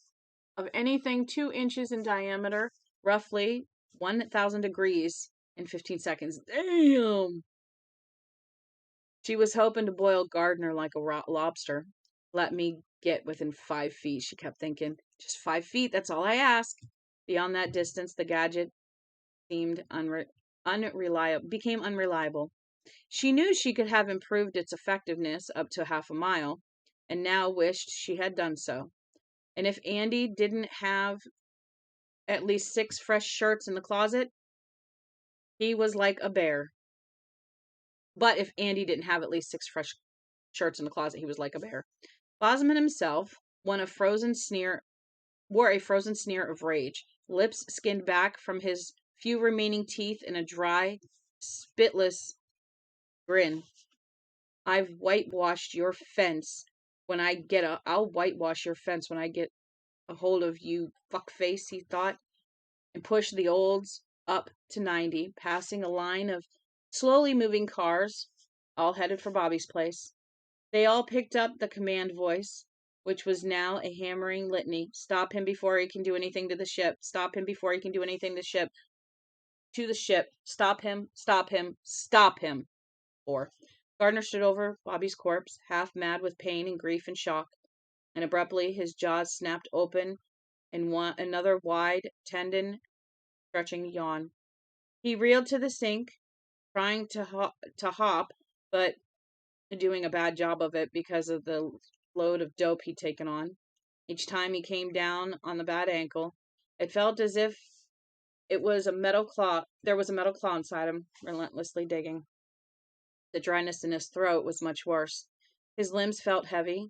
of anything 2 inches in diameter, roughly 1,000 degrees in 15 seconds. Damn! She was hoping to boil Gardner like a raw lobster. Let me get within 5 feet, she kept thinking. Just 5 feet, that's all I ask. Beyond that distance, the gadget became unreliable. She knew she could have improved its effectiveness up to half a mile, and now wished she had done so. And if Andy didn't have at least 6 fresh shirts in the closet, he was like a bear. But if Andy didn't have at least 6 fresh shirts in the closet, he was like a bear. Bosman himself wore a frozen sneer of rage, lips skinned back from his few remaining teeth in a dry, spitless grin. I'll whitewash your fence when I get a hold of you, fuckface, he thought, and pushed the olds up to 90, passing a line of slowly moving cars, all headed for Bobbi's place. They all picked up the command voice, which was now a hammering litany. Stop him before he can do anything to the ship. Stop him before he can do anything to the ship. To the ship. Stop him. Stop him. Stop him. 4. Gardner stood over Bobbi's corpse, half mad with pain and grief and shock, and abruptly his jaws snapped open in another wide, tendon-stretching yawn. He reeled to the sink, trying to hop, but doing a bad job of it because of the load of dope he'd taken on. Each time he came down on the bad ankle, it felt as if there was a metal claw inside him, relentlessly digging. The dryness in his throat was much worse. His limbs felt heavy.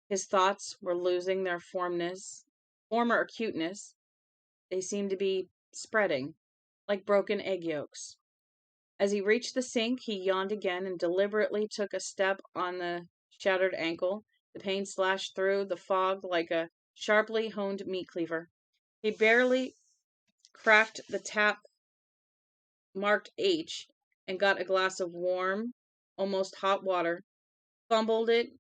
His thoughts were losing their former acuteness. They seemed to be spreading, like broken egg yolks. As he reached the sink, he yawned again and deliberately took a step on the shattered ankle. The pain slashed through the fog like a sharply honed meat cleaver. He barely cracked the tap marked H and got a glass of warm, almost hot water, fumbled in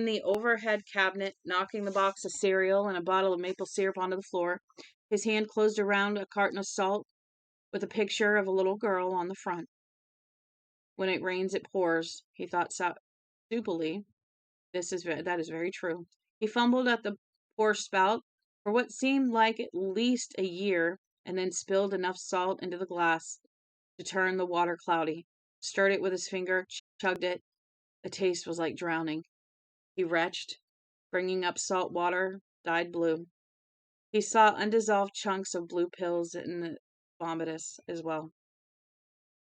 the overhead cabinet, knocking the box of cereal and a bottle of maple syrup onto the floor. His hand closed around a carton of salt with a picture of a little girl on the front. When it rains, it pours, he thought stupidly. That is very true. He fumbled at the pour spout for what seemed like at least a year, and then spilled enough salt into the glass to turn the water cloudy. Stirred it with his finger, chugged it. The taste was like drowning. He retched, bringing up salt water, dyed blue. He saw undissolved chunks of blue pills in the vomitus as well.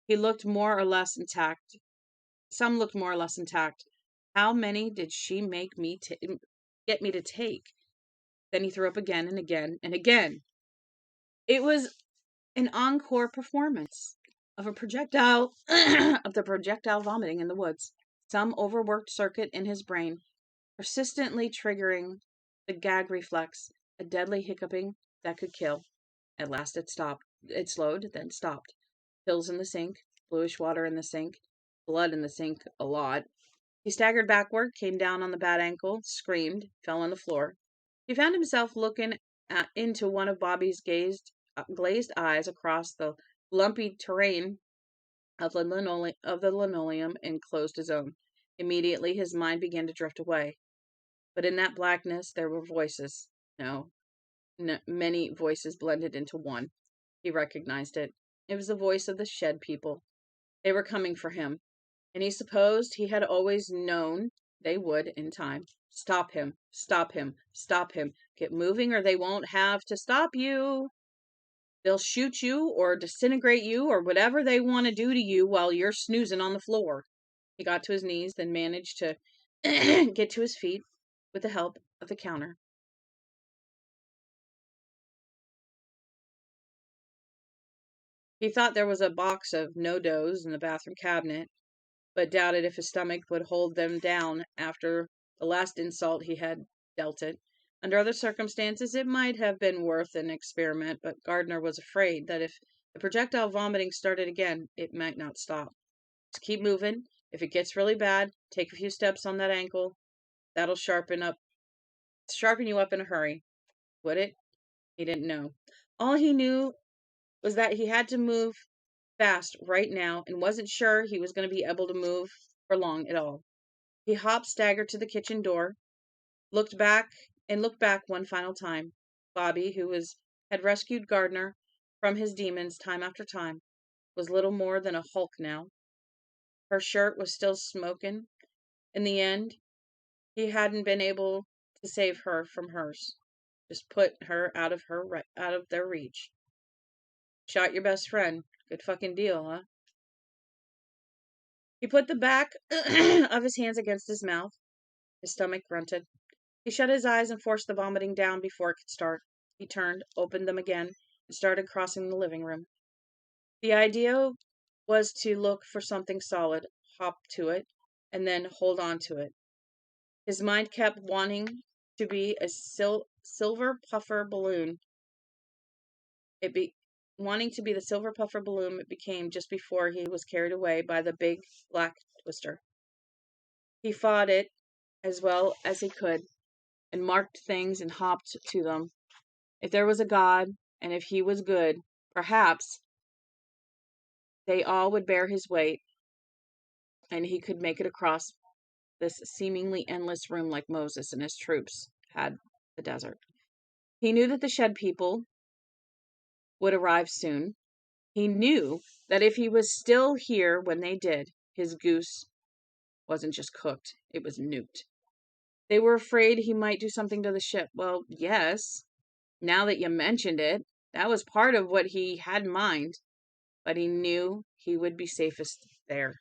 Some looked more or less intact. How many did she make me get me to take? Then he threw up again and again and again. It was an encore performance of a projectile of the projectile vomiting in the woods. Some overworked circuit in his brain, persistently triggering the gag reflex, a deadly hiccuping that could kill. At last it stopped. It slowed, then stopped. Pills in the sink, bluish water in the sink, blood in the sink a lot. He staggered backward, came down on the bad ankle, screamed, fell on the floor. He found himself looking into one of Bobby's glazed eyes across the lumpy terrain of the linoleum and closed his own. Immediately his mind began to drift away. But in that blackness there were voices. No, many voices blended into one. He recognized it. It was the voice of the shed people. They were coming for him, and he supposed he had always known they would in time. Stop him, stop him, stop him. Get moving or they won't have to stop you. They'll shoot you or disintegrate you or whatever they want to do to you while you're snoozing on the floor. He got to his knees, then managed to get to his feet with the help of the counter. He thought there was a box of no-dos in the bathroom cabinet, but doubted if his stomach would hold them down after the last insult he had dealt it. Under other circumstances, it might have been worth an experiment, but Gardner was afraid that if the projectile vomiting started again, it might not stop. Just keep moving. If it gets really bad, take a few steps on that ankle. That'll sharpen you up in a hurry. Would it? He didn't know. All he knew was that he had to move fast right now and wasn't sure he was going to be able to move for long at all. He staggered to the kitchen door, looked back one final time. Bobbi, who had rescued Gardner from his demons time after time, was little more than a hulk now. Her shirt was still smoking. In the end, he hadn't been able to save her from hers. Just put her out of their reach. Shot your best friend. Good fucking deal, huh? He put the back of his hands against his mouth. His stomach grunted. He shut his eyes and forced the vomiting down before it could start. He turned, opened them again, and started crossing the living room. The idea was to look for something solid, hop to it, and then hold on to it. His mind kept wanting to be a silver puffer balloon. Wanting to be the silver puffer balloon it became just before he was carried away by the big black twister. He fought it as well as he could and marked things and hopped to them. If there was a God and if he was good, perhaps they all would bear his weight and he could make it across this seemingly endless room like Moses and his troops had the desert. He knew that the shed people would arrive soon. He knew that if he was still here when they did, his goose wasn't just cooked, it was nuked. They were afraid he might do something to the ship. Well, yes, now that you mentioned it, that was part of what he had in mind. But he knew he would be safest there.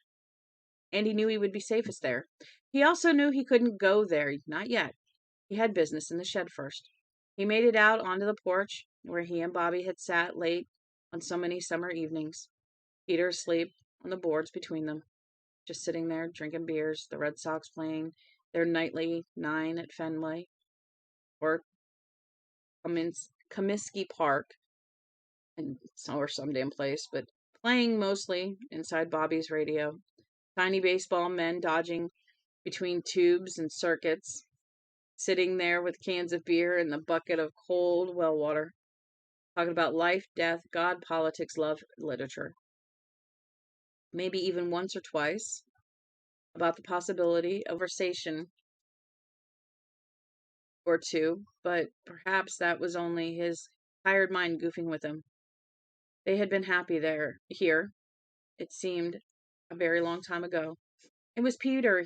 And he knew he would be safest there. He also knew he couldn't go there, not yet. He had business in the shed first. He made it out onto the porch where he and Bobbi had sat late on so many summer evenings. Peter asleep on the boards between them, just sitting there drinking beers, the Red Sox playing their nightly 9 at Fenway or Comiskey Park or some damn place, but playing mostly inside Bobby's radio. Tiny baseball men dodging between tubes and circuits, sitting there with cans of beer and the bucket of cold well water, talking about life, death, God, politics, love, literature. Maybe even once or twice about the possibility of conversation or two, but perhaps that was only his tired mind goofing with him. They had been happy here, it seemed a very long time ago. It was Peter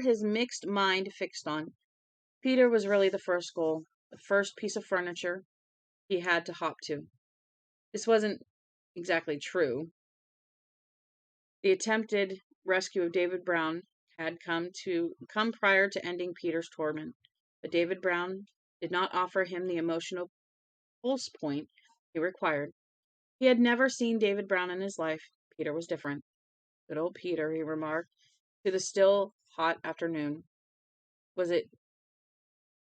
his mixed mind fixed on. Peter was really the first goal, the first piece of furniture he had to hop to. This wasn't exactly true. The attempted rescue of David Brown had come prior to ending Peter's torment, but David Brown did not offer him the emotional pulse point he required. He had never seen David Brown in his life. Peter was different. Good old Peter, he remarked, to the still hot afternoon. Was it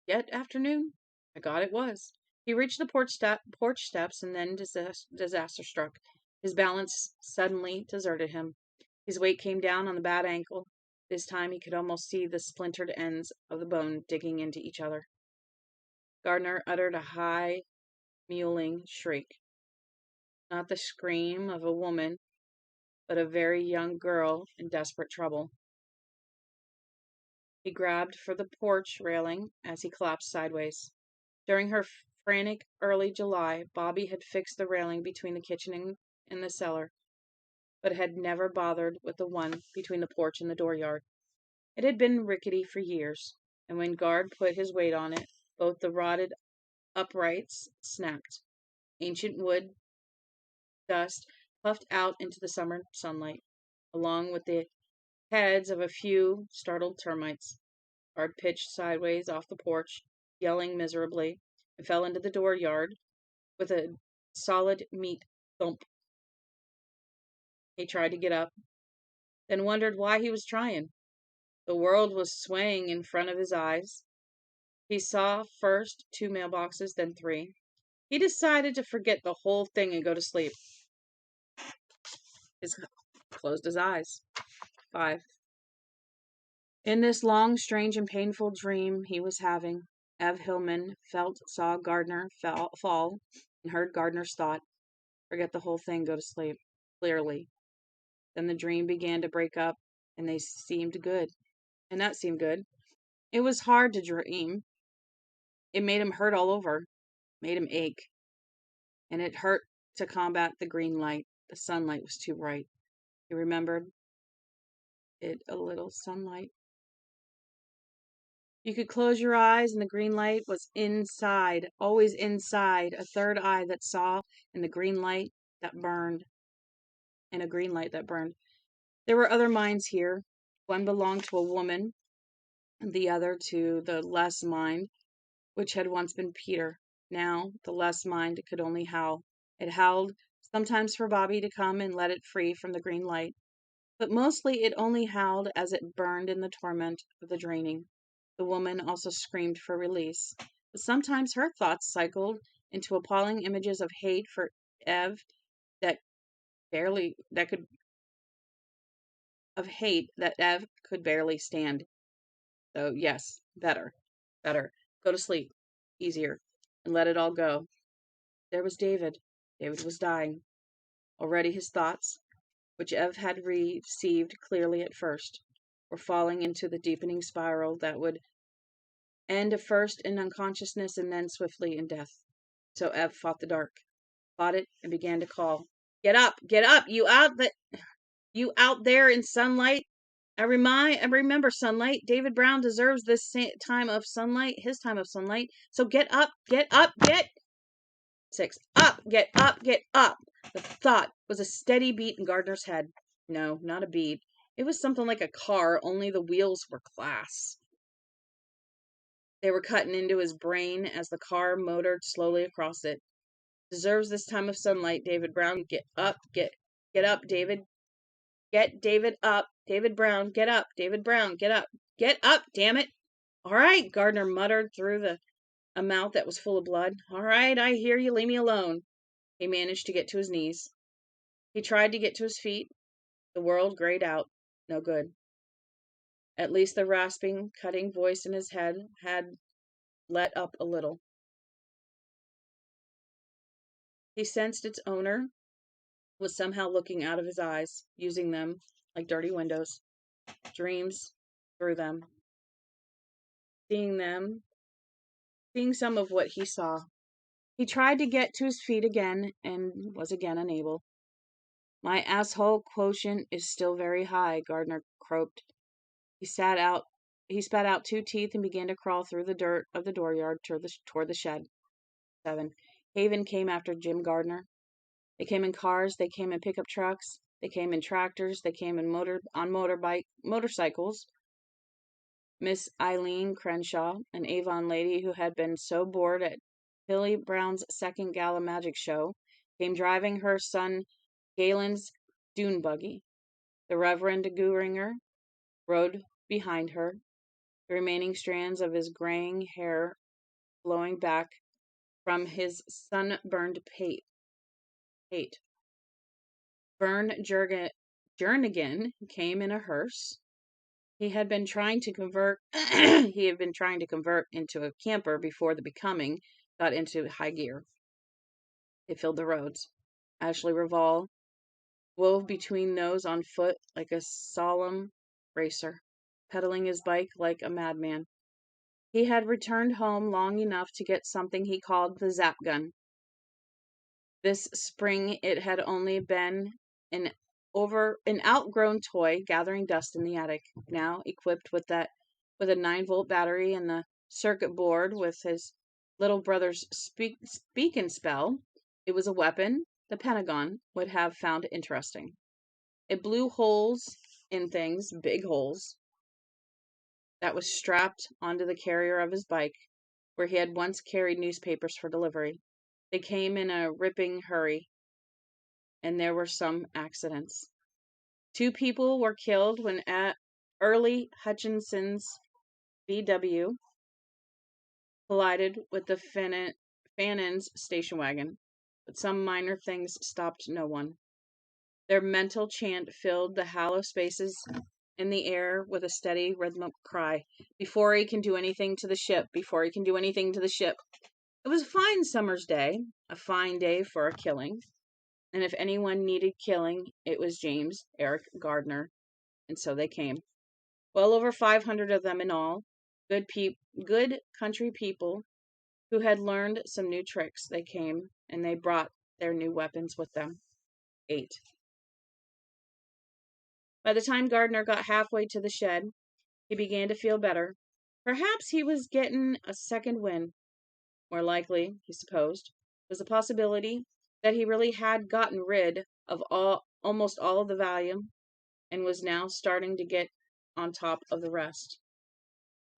Yet afternoon? My God, it was. He reached the porch steps, and then disaster struck. His balance suddenly deserted him. His weight came down on the bad ankle. This time he could almost see the splintered ends of the bone digging into each other. Gardner uttered a high, mewling shriek. Not the scream of a woman, but a very young girl in desperate trouble. He grabbed for the porch railing as he collapsed sideways. During her frantic early July, Bobbi had fixed the railing between the kitchen and the cellar, but had never bothered with the one between the porch and the dooryard. It had been rickety for years, and when Guard put his weight on it, both the rotted uprights snapped. Ancient wood dust puffed out into the summer sunlight, along with the heads of a few startled termites. Guard pitched sideways off the porch, yelling miserably, and fell into the dooryard with a solid meat thump. He tried to get up, then wondered why he was trying. The world was swaying in front of his eyes. He saw first 2 mailboxes, then 3. He decided to forget the whole thing and go to sleep. He closed his eyes. 5. In this long, strange, and painful dream he was having, Ev Hillman saw Gardner fall, and heard Gardner's thought, forget the whole thing, go to sleep, clearly. Then the dream began to break up, and they seemed good. And that seemed good. It was hard to dream. It made him hurt all over, made him ache. And it hurt to combat the green light. The sunlight was too bright. He remembered it a little sunlight. You could close your eyes, and the green light was inside, always inside, a third eye that saw, and the green light that burned. And a green light that burned. There were other minds here. One belonged to a woman, the other to the less mind, which had once been Peter. Now, the less mind could only howl. It howled sometimes for Bobbi to come and let it free from the green light, but mostly it only howled as it burned in the torment of the draining. The woman also screamed for release, but sometimes her thoughts cycled into appalling images of hate for Ev that Ev could barely stand. So yes, better. Go to sleep. Easier. And let it all go. There was David. David was dying. Already his thoughts, which Ev had received clearly at first, were falling into the deepening spiral that would end first in unconsciousness and then swiftly in death. So Ev fought the dark, fought it, and began to call, get up, you out there in sunlight. I remember sunlight. David Brown deserves this time of sunlight, his time of sunlight. So get up, get 6. Up, get up, get up. The thought was a steady beat in Gardner's head. No, not a beat. It was something like a car, only the wheels were glass. They were cutting into his brain as the car motored slowly across it. Deserves this time of sunlight, David Brown. Get up, get up, David. Get David up. David Brown, get up. David Brown, get up. Get up, damn it. All right, Gardner muttered through a mouth that was full of blood. All right, I hear you. Leave me alone. He managed to get to his knees. He tried to get to his feet. The world grayed out. No good. At least the rasping, cutting voice in his head had let up a little. He sensed its owner was somehow looking out of his eyes, using them like dirty windows. Dreams through them. Seeing some of what he saw. He tried to get to his feet again and was again unable. My asshole quotient is still very high, Gardner croaked. He spat out 2 teeth and began to crawl through the dirt of the dooryard toward the shed. 7. Haven came after Jim Gardner. They came in cars, they came in pickup trucks, they came in tractors, they came in motorcycles. Miss Eileen Crenshaw, an Avon lady who had been so bored at Billy Brown's second gala magic show, came driving her son Galen's dune buggy. The Reverend Goeringer rode behind her. the remaining strands of his graying hair blowing back from his sunburned pate. Vern Jernigan came in a hearse. He had been trying to convert into a camper before the Becoming got into high gear. It filled the roads. Ashley Reval wove between those on foot like a solemn racer, pedaling his bike like a madman. He had returned home long enough to get something he called the zap gun. This spring it had only been an outgrown toy gathering dust in the attic. Now, equipped with a 9-volt battery and the circuit board with his little brother's speak and spell, it was a weapon the Pentagon would have found interesting. It blew holes in things, big holes, that was strapped onto the carrier of his bike, where he had once carried newspapers for delivery. They came in a ripping hurry, and there were some accidents. 2 people were killed when Early Hutchinson's VW collided with the Fannon's station wagon, but some minor things stopped no one. Their mental chant filled the hollow spaces in the air with a steady rhythmic cry. Before he can do anything to the ship, before he can do anything to the ship. It was a fine summer's day, a fine day for a killing. And if anyone needed killing, it was James Eric Gardner. And so they came. Well over 500 of them in all. Good country people who had learned some new tricks. They came, and they brought their new weapons with them. 8. By the time Gardner got halfway to the shed, he began to feel better. Perhaps he was getting a second wind. More likely, he supposed, was the possibility that he really had gotten rid of almost all of the Valium and was now starting to get on top of the rest.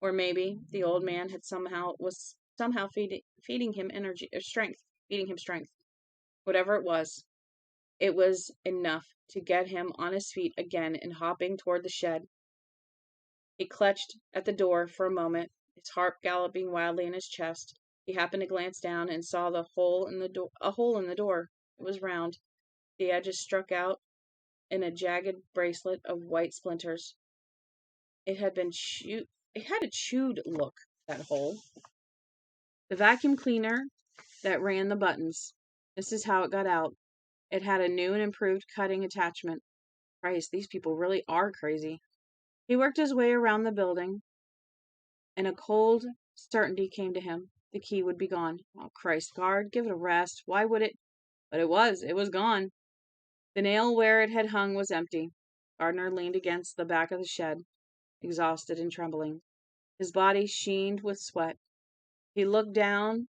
Or maybe the old man was somehow feeding him strength. Whatever it was enough to get him on his feet again and hopping toward the shed. He clutched at the door for a moment, his heart galloping wildly in his chest. He happened to glance down and saw a hole in the door. It was round. The edges struck out in a jagged bracelet of white splinters. It had a chewed look, that hole. The vacuum cleaner that ran the buttons. This is how it got out. It had a new and improved cutting attachment. Christ, these people really are crazy. He worked his way around the building, and a cold certainty came to him. The key would be gone. Oh, Christ, guard, give it a rest. Why would it? But it was gone. The nail where it had hung was empty. Gardner leaned against the back of the shed, exhausted and trembling. His body sheened with sweat. He looked down,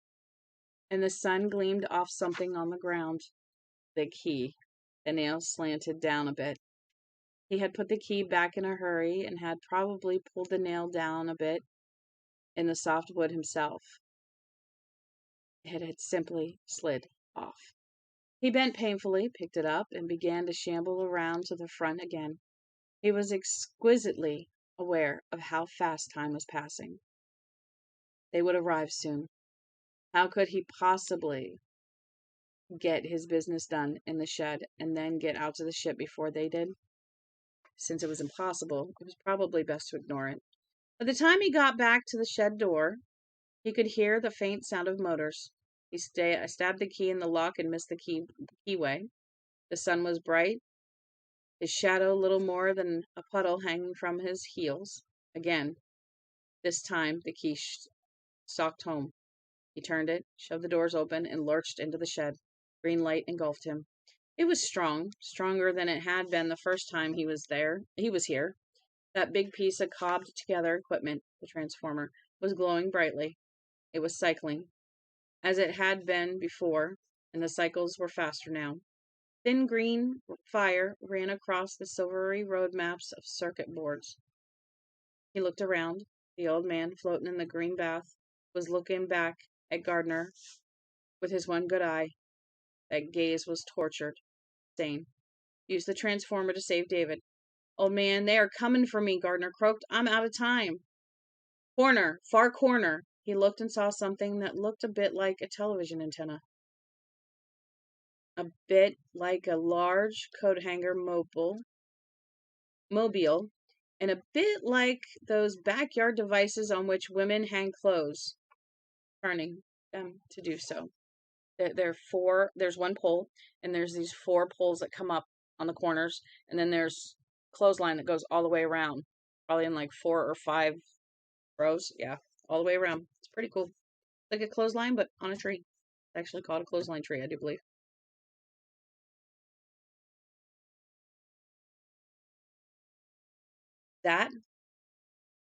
and the sun gleamed off something on the ground. The key. The nail slanted down a bit. He had put the key back in a hurry and had probably pulled the nail down a bit in the soft wood himself. It had simply slid off. He bent painfully, picked it up, and began to shamble around to the front again. He was exquisitely aware of how fast time was passing. They would arrive soon. How could he possibly get his business done in the shed and then get out to the ship before they did? Since it was impossible, it was probably best to ignore it. By the time he got back to the shed door, he could hear the faint sound of motors. He stabbed the key in the lock and missed the keyway. The sun was bright, his shadow little more than a puddle hanging from his heels. Again, this time the key stalked home. He turned it, shoved the doors open, and lurched into the shed. Green light engulfed him. It was strong, stronger than it had been the first time he was here. That big piece of cobbed together equipment, the transformer, was glowing brightly. It was cycling, as it had been before, and the cycles were faster now. Thin green fire ran across the silvery road maps of circuit boards. He looked around. The old man, floating in the green bath, was looking back at Gardner with his one good eye. That gaze was tortured, sane. Use the transformer to save David. Old man, they are coming for me, Gardner croaked. I'm out of time. Corner, far corner. He looked and saw something that looked a bit like a television antenna. A bit like a large coat hanger mobile, and a bit like those backyard devices on which women hang clothes, turning them to do so. There's one pole, and there's these 4 poles that come up on the corners, and then there's clothesline that goes all the way around, probably in like 4 or 5 rows. Yeah, all the way around. It's pretty cool. Like a clothesline, but on a tree. It's actually called a clothesline tree, I do believe. That,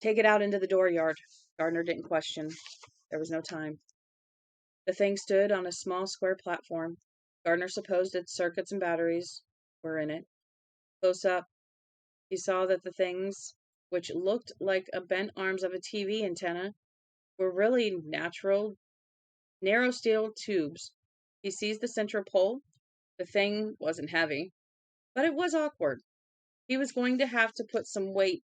take it out into the dooryard. Gardner didn't question. There was no time. The thing stood on a small square platform. Gardner supposed its circuits and batteries were in it. Close up, he saw that the things, which looked like the bent arms of a TV antenna, were really narrow steel tubes. He seized the central pole. The thing wasn't heavy, but it was awkward. He was going to have to put some weight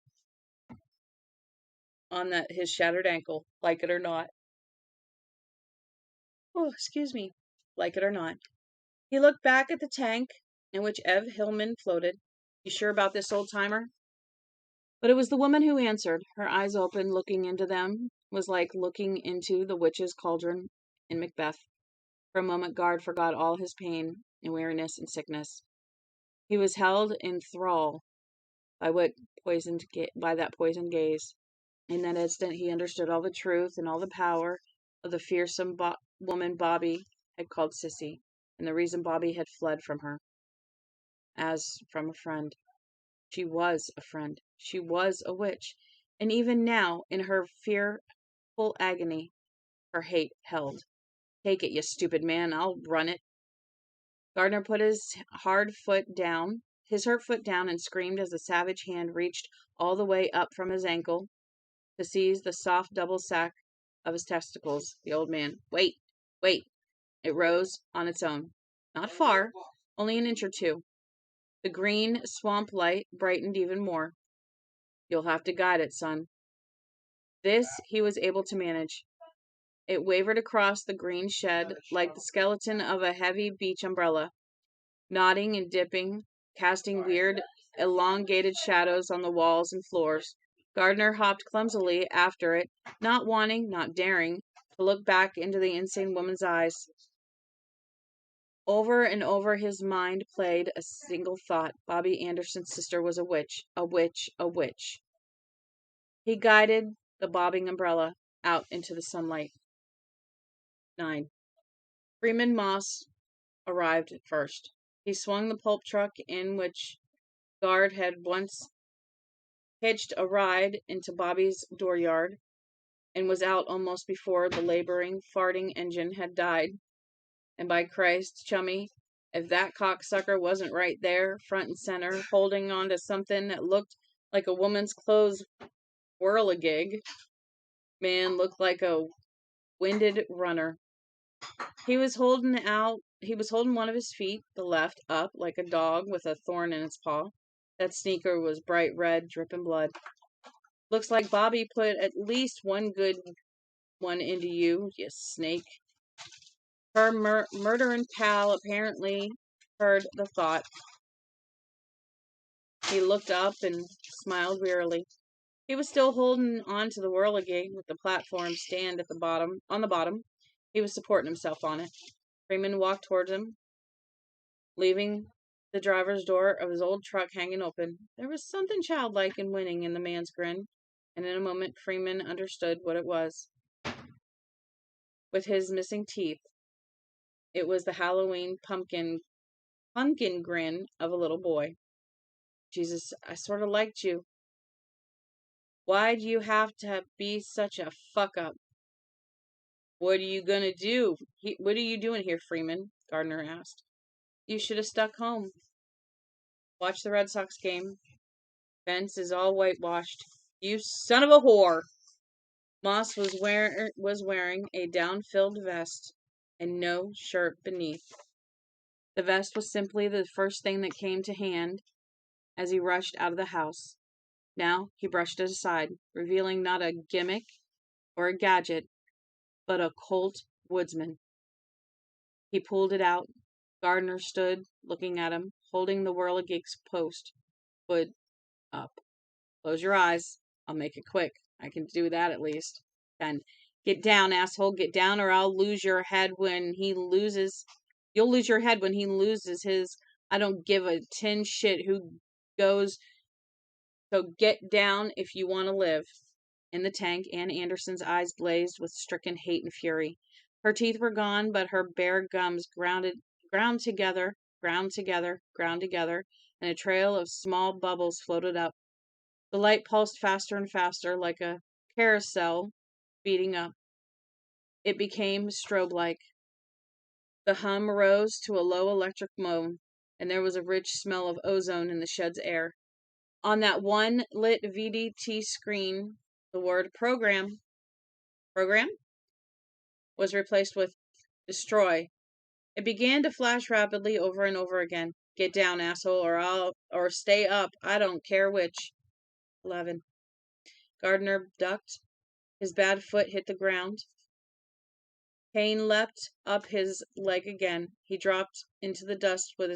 on his shattered ankle, like it or not. Oh, excuse me. Like it or not. He looked back at the tank in which Ev Hillman floated. You sure about this, old timer? But it was the woman who answered. Her eyes open, looking into them was like looking into the witch's cauldron in Macbeth. For a moment, Guard forgot all his pain and weariness and sickness. He was held in thrall by that poisoned gaze. In that instant, he understood all the truth and all the power of the fearsome woman Bobbi had called Sissy, and the reason Bobbi had fled from her as from a friend. She was a friend. She was a witch. And even now, in her fearful agony, her hate held. Take it, you stupid man. I'll run it. Gardner put his hurt foot down, and screamed as the savage hand reached all the way up from his ankle to seize the soft double sack of his testicles. The old man, wait. It rose on its own. Not far, only an inch or 2. The green swamp light brightened even more. You'll have to guide it, son. This he was able to manage. It wavered across the green shed like the skeleton of a heavy beach umbrella, nodding and dipping, casting weird, elongated shadows on the walls and floors. Gardner hopped clumsily after it, not wanting, not daring, to look back into the insane woman's eyes. Over and over his mind played a single thought. Bobbi Anderson's sister was a witch, a witch, a witch. He guided the bobbing umbrella out into the sunlight. 9. Freeman Moss arrived first. He swung the pulp truck in which Guard had once hitched a ride into Bobbi's dooryard, and was out almost before the laboring, farting engine had died. And by Christ, chummy, if that cocksucker wasn't right there, front and center, holding on to something that looked like a woman's clothes whirligig, man looked like a winded runner. He was holding one of his feet, the left, up like a dog with a thorn in its paw. That sneaker was bright red, dripping blood. Looks like Bobbi put at least one good one into you snake. Her murdering pal apparently heard the thought. He looked up and smiled wearily. He was still holding on to the whirligig with the platform stand at the bottom. On the bottom, he was supporting himself on it. Freeman walked towards him, leaving the driver's door of his old truck hanging open. There was something childlike and winning in the man's grin, and in a moment Freeman understood what it was. With his missing teeth, it was the Halloween pumpkin grin of a little boy. Jesus, I sort of liked you. Why'd you have to be such a fuck-up? What are you gonna do? What are you doing here, Freeman? Gardner asked. You should have stuck home. Watch the Red Sox game. Fence is all whitewashed. You son of a whore! Moss was wearing a down-filled vest and no shirt beneath. The vest was simply the first thing that came to hand as he rushed out of the house. Now he brushed it aside, revealing not a gimmick or a gadget, but a Colt woodsman. He pulled it out. Gardner stood looking at him, holding the whirligig's post, hood up. Close your eyes. I'll make it quick. I can do that at least. Then, get down, asshole. Get down, or I'll lose your head when he loses. You'll lose your head when he loses his. I don't give a tin shit who goes. So get down if you want to live. In the tank, Ann Anderson's eyes blazed with stricken hate and fury. Her teeth were gone, but her bare gums ground together, and a trail of small bubbles floated up. The light pulsed faster and faster, like a carousel speeding up. It became strobe-like. The hum rose to a low electric moan, and there was a rich smell of ozone in the shed's air. On that one lit VDT screen, the word program was replaced with destroy. It began to flash rapidly over and over again. Get down, asshole, or stay up. I don't care which. 11. Gardner ducked. His bad foot hit the ground. Pain leapt up his leg again. He dropped into the dust with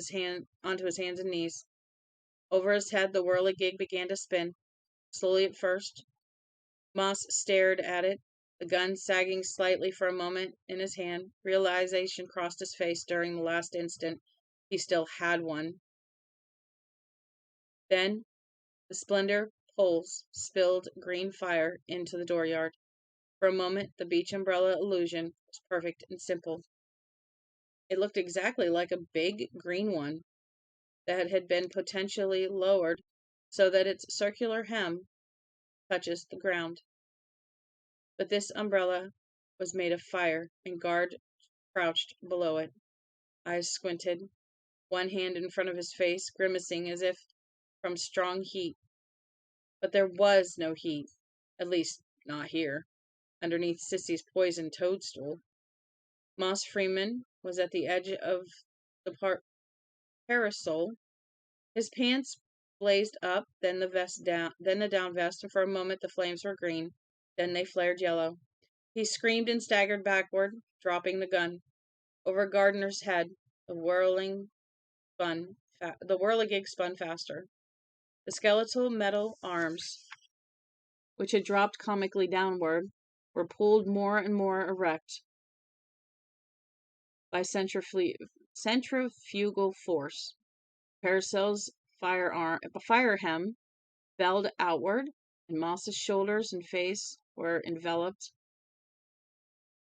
onto his hands and knees. Over his head, the whirligig began to spin, slowly at first. Moss stared at it, the gun sagging slightly for a moment in his hand. Realization crossed his face during the last instant. He still had one. Then, the splendor poles spilled green fire into the dooryard. For a moment, the beach umbrella illusion was perfect and simple. It looked exactly like a big green one that had been potentially lowered so that its circular hem touches the ground. But this umbrella was made of fire, and Guard crouched below it, eyes squinted, one hand in front of his face, grimacing as if from strong heat. But there was no heat, at least not here, underneath Sissy's poisoned toadstool. Moss Freeman was at the edge of the parasol. His pants blazed up, then the down vest, and for a moment the flames were green. Then they flared yellow. He screamed and staggered backward, dropping the gun. Over Gardner's head, the whirligig spun faster. The skeletal metal arms, which had dropped comically downward, were pulled more and more erect by centrifugal force. Paracel's fire hem belled outward, and Moss's shoulders and face were enveloped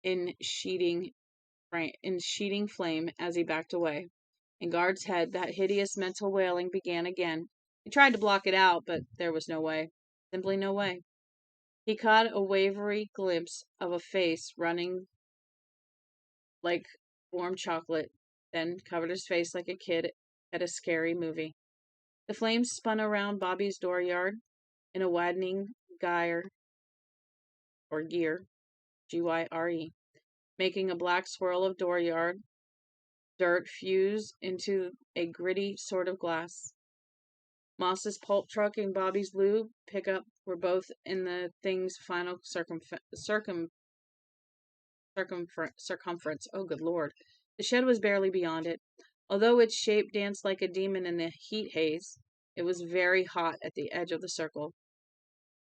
in sheeting flame as he backed away. In Guard's head, that hideous mental wailing began again. He tried to block it out, but there was no way. Simply no way. He caught a wavery glimpse of a face running like warm chocolate, then covered his face like a kid at a scary movie. The flames spun around Bobby's dooryard in a widening gear, Gyre, making a black swirl of dooryard dirt fuse into a gritty sort of glass. Moss's pulp truck and Bobby's lube pickup were both in the thing's final circumference. Oh, good Lord. The shed was barely beyond it. Although its shape danced like a demon in the heat haze, it was very hot at the edge of the circle.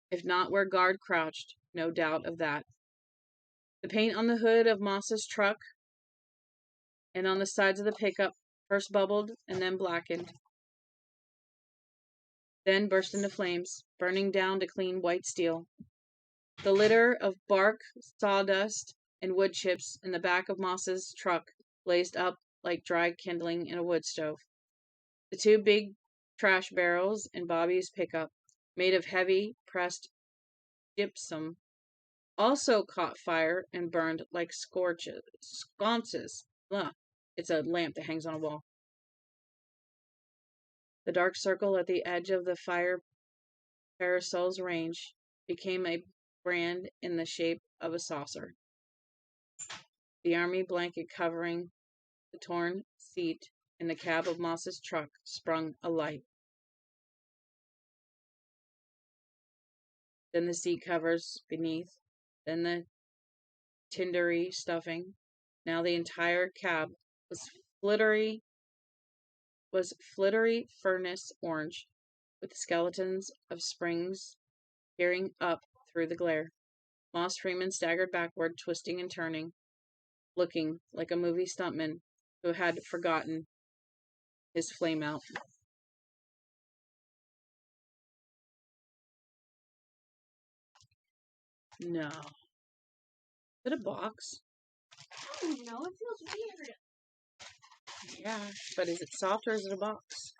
If not where Guard crouched, no doubt of that. The paint on the hood of Moss's truck and on the sides of the pickup first bubbled and then blackened, then burst into flames, burning down to clean white steel. The litter of bark, sawdust, and wood chips in the back of Moss's truck blazed up like dry kindling in a wood stove. The two big trash barrels in Bobby's pickup, made of heavy, pressed gypsum, also caught fire and burned like sconces. Ugh, it's a lamp that hangs on a wall. The dark circle at the edge of the fire parasol's range became a brand in the shape of a saucer. The army blanket covering the torn seat in the cab of Moss's truck sprung alight. then the seat covers beneath, then the tindery stuffing. Now the entire cab was flittery furnace orange, with the skeletons of springs peering up through the glare. Moss Freeman staggered backward, twisting and turning, looking like a movie stuntman who had forgotten his flame out. No. Is it a box? I don't know. It feels weird. Yeah, but is it soft or is it a box?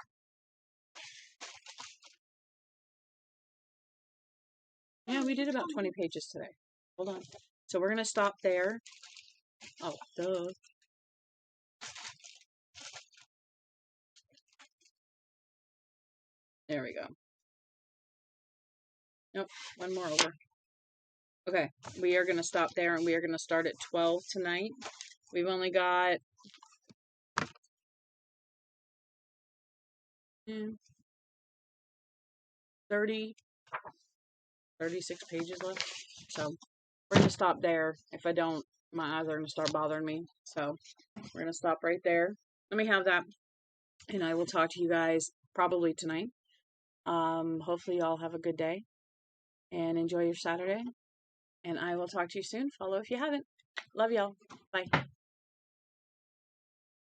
Yeah, we did about 20 pages today. Hold on. So we're going to stop there. Oh, duh. There we go. Nope, one more over. Okay, we are going to stop there and we are going to start at 12 tonight. We've only got 36 pages left. So we're going to stop there. If I don't, my eyes are going to start bothering me. So we're going to stop right there. Let me have that. And I will talk to you guys probably tonight. Hopefully y'all have a good day and enjoy your Saturday. And I will talk to you soon. Follow if you haven't. Love y'all. Bye.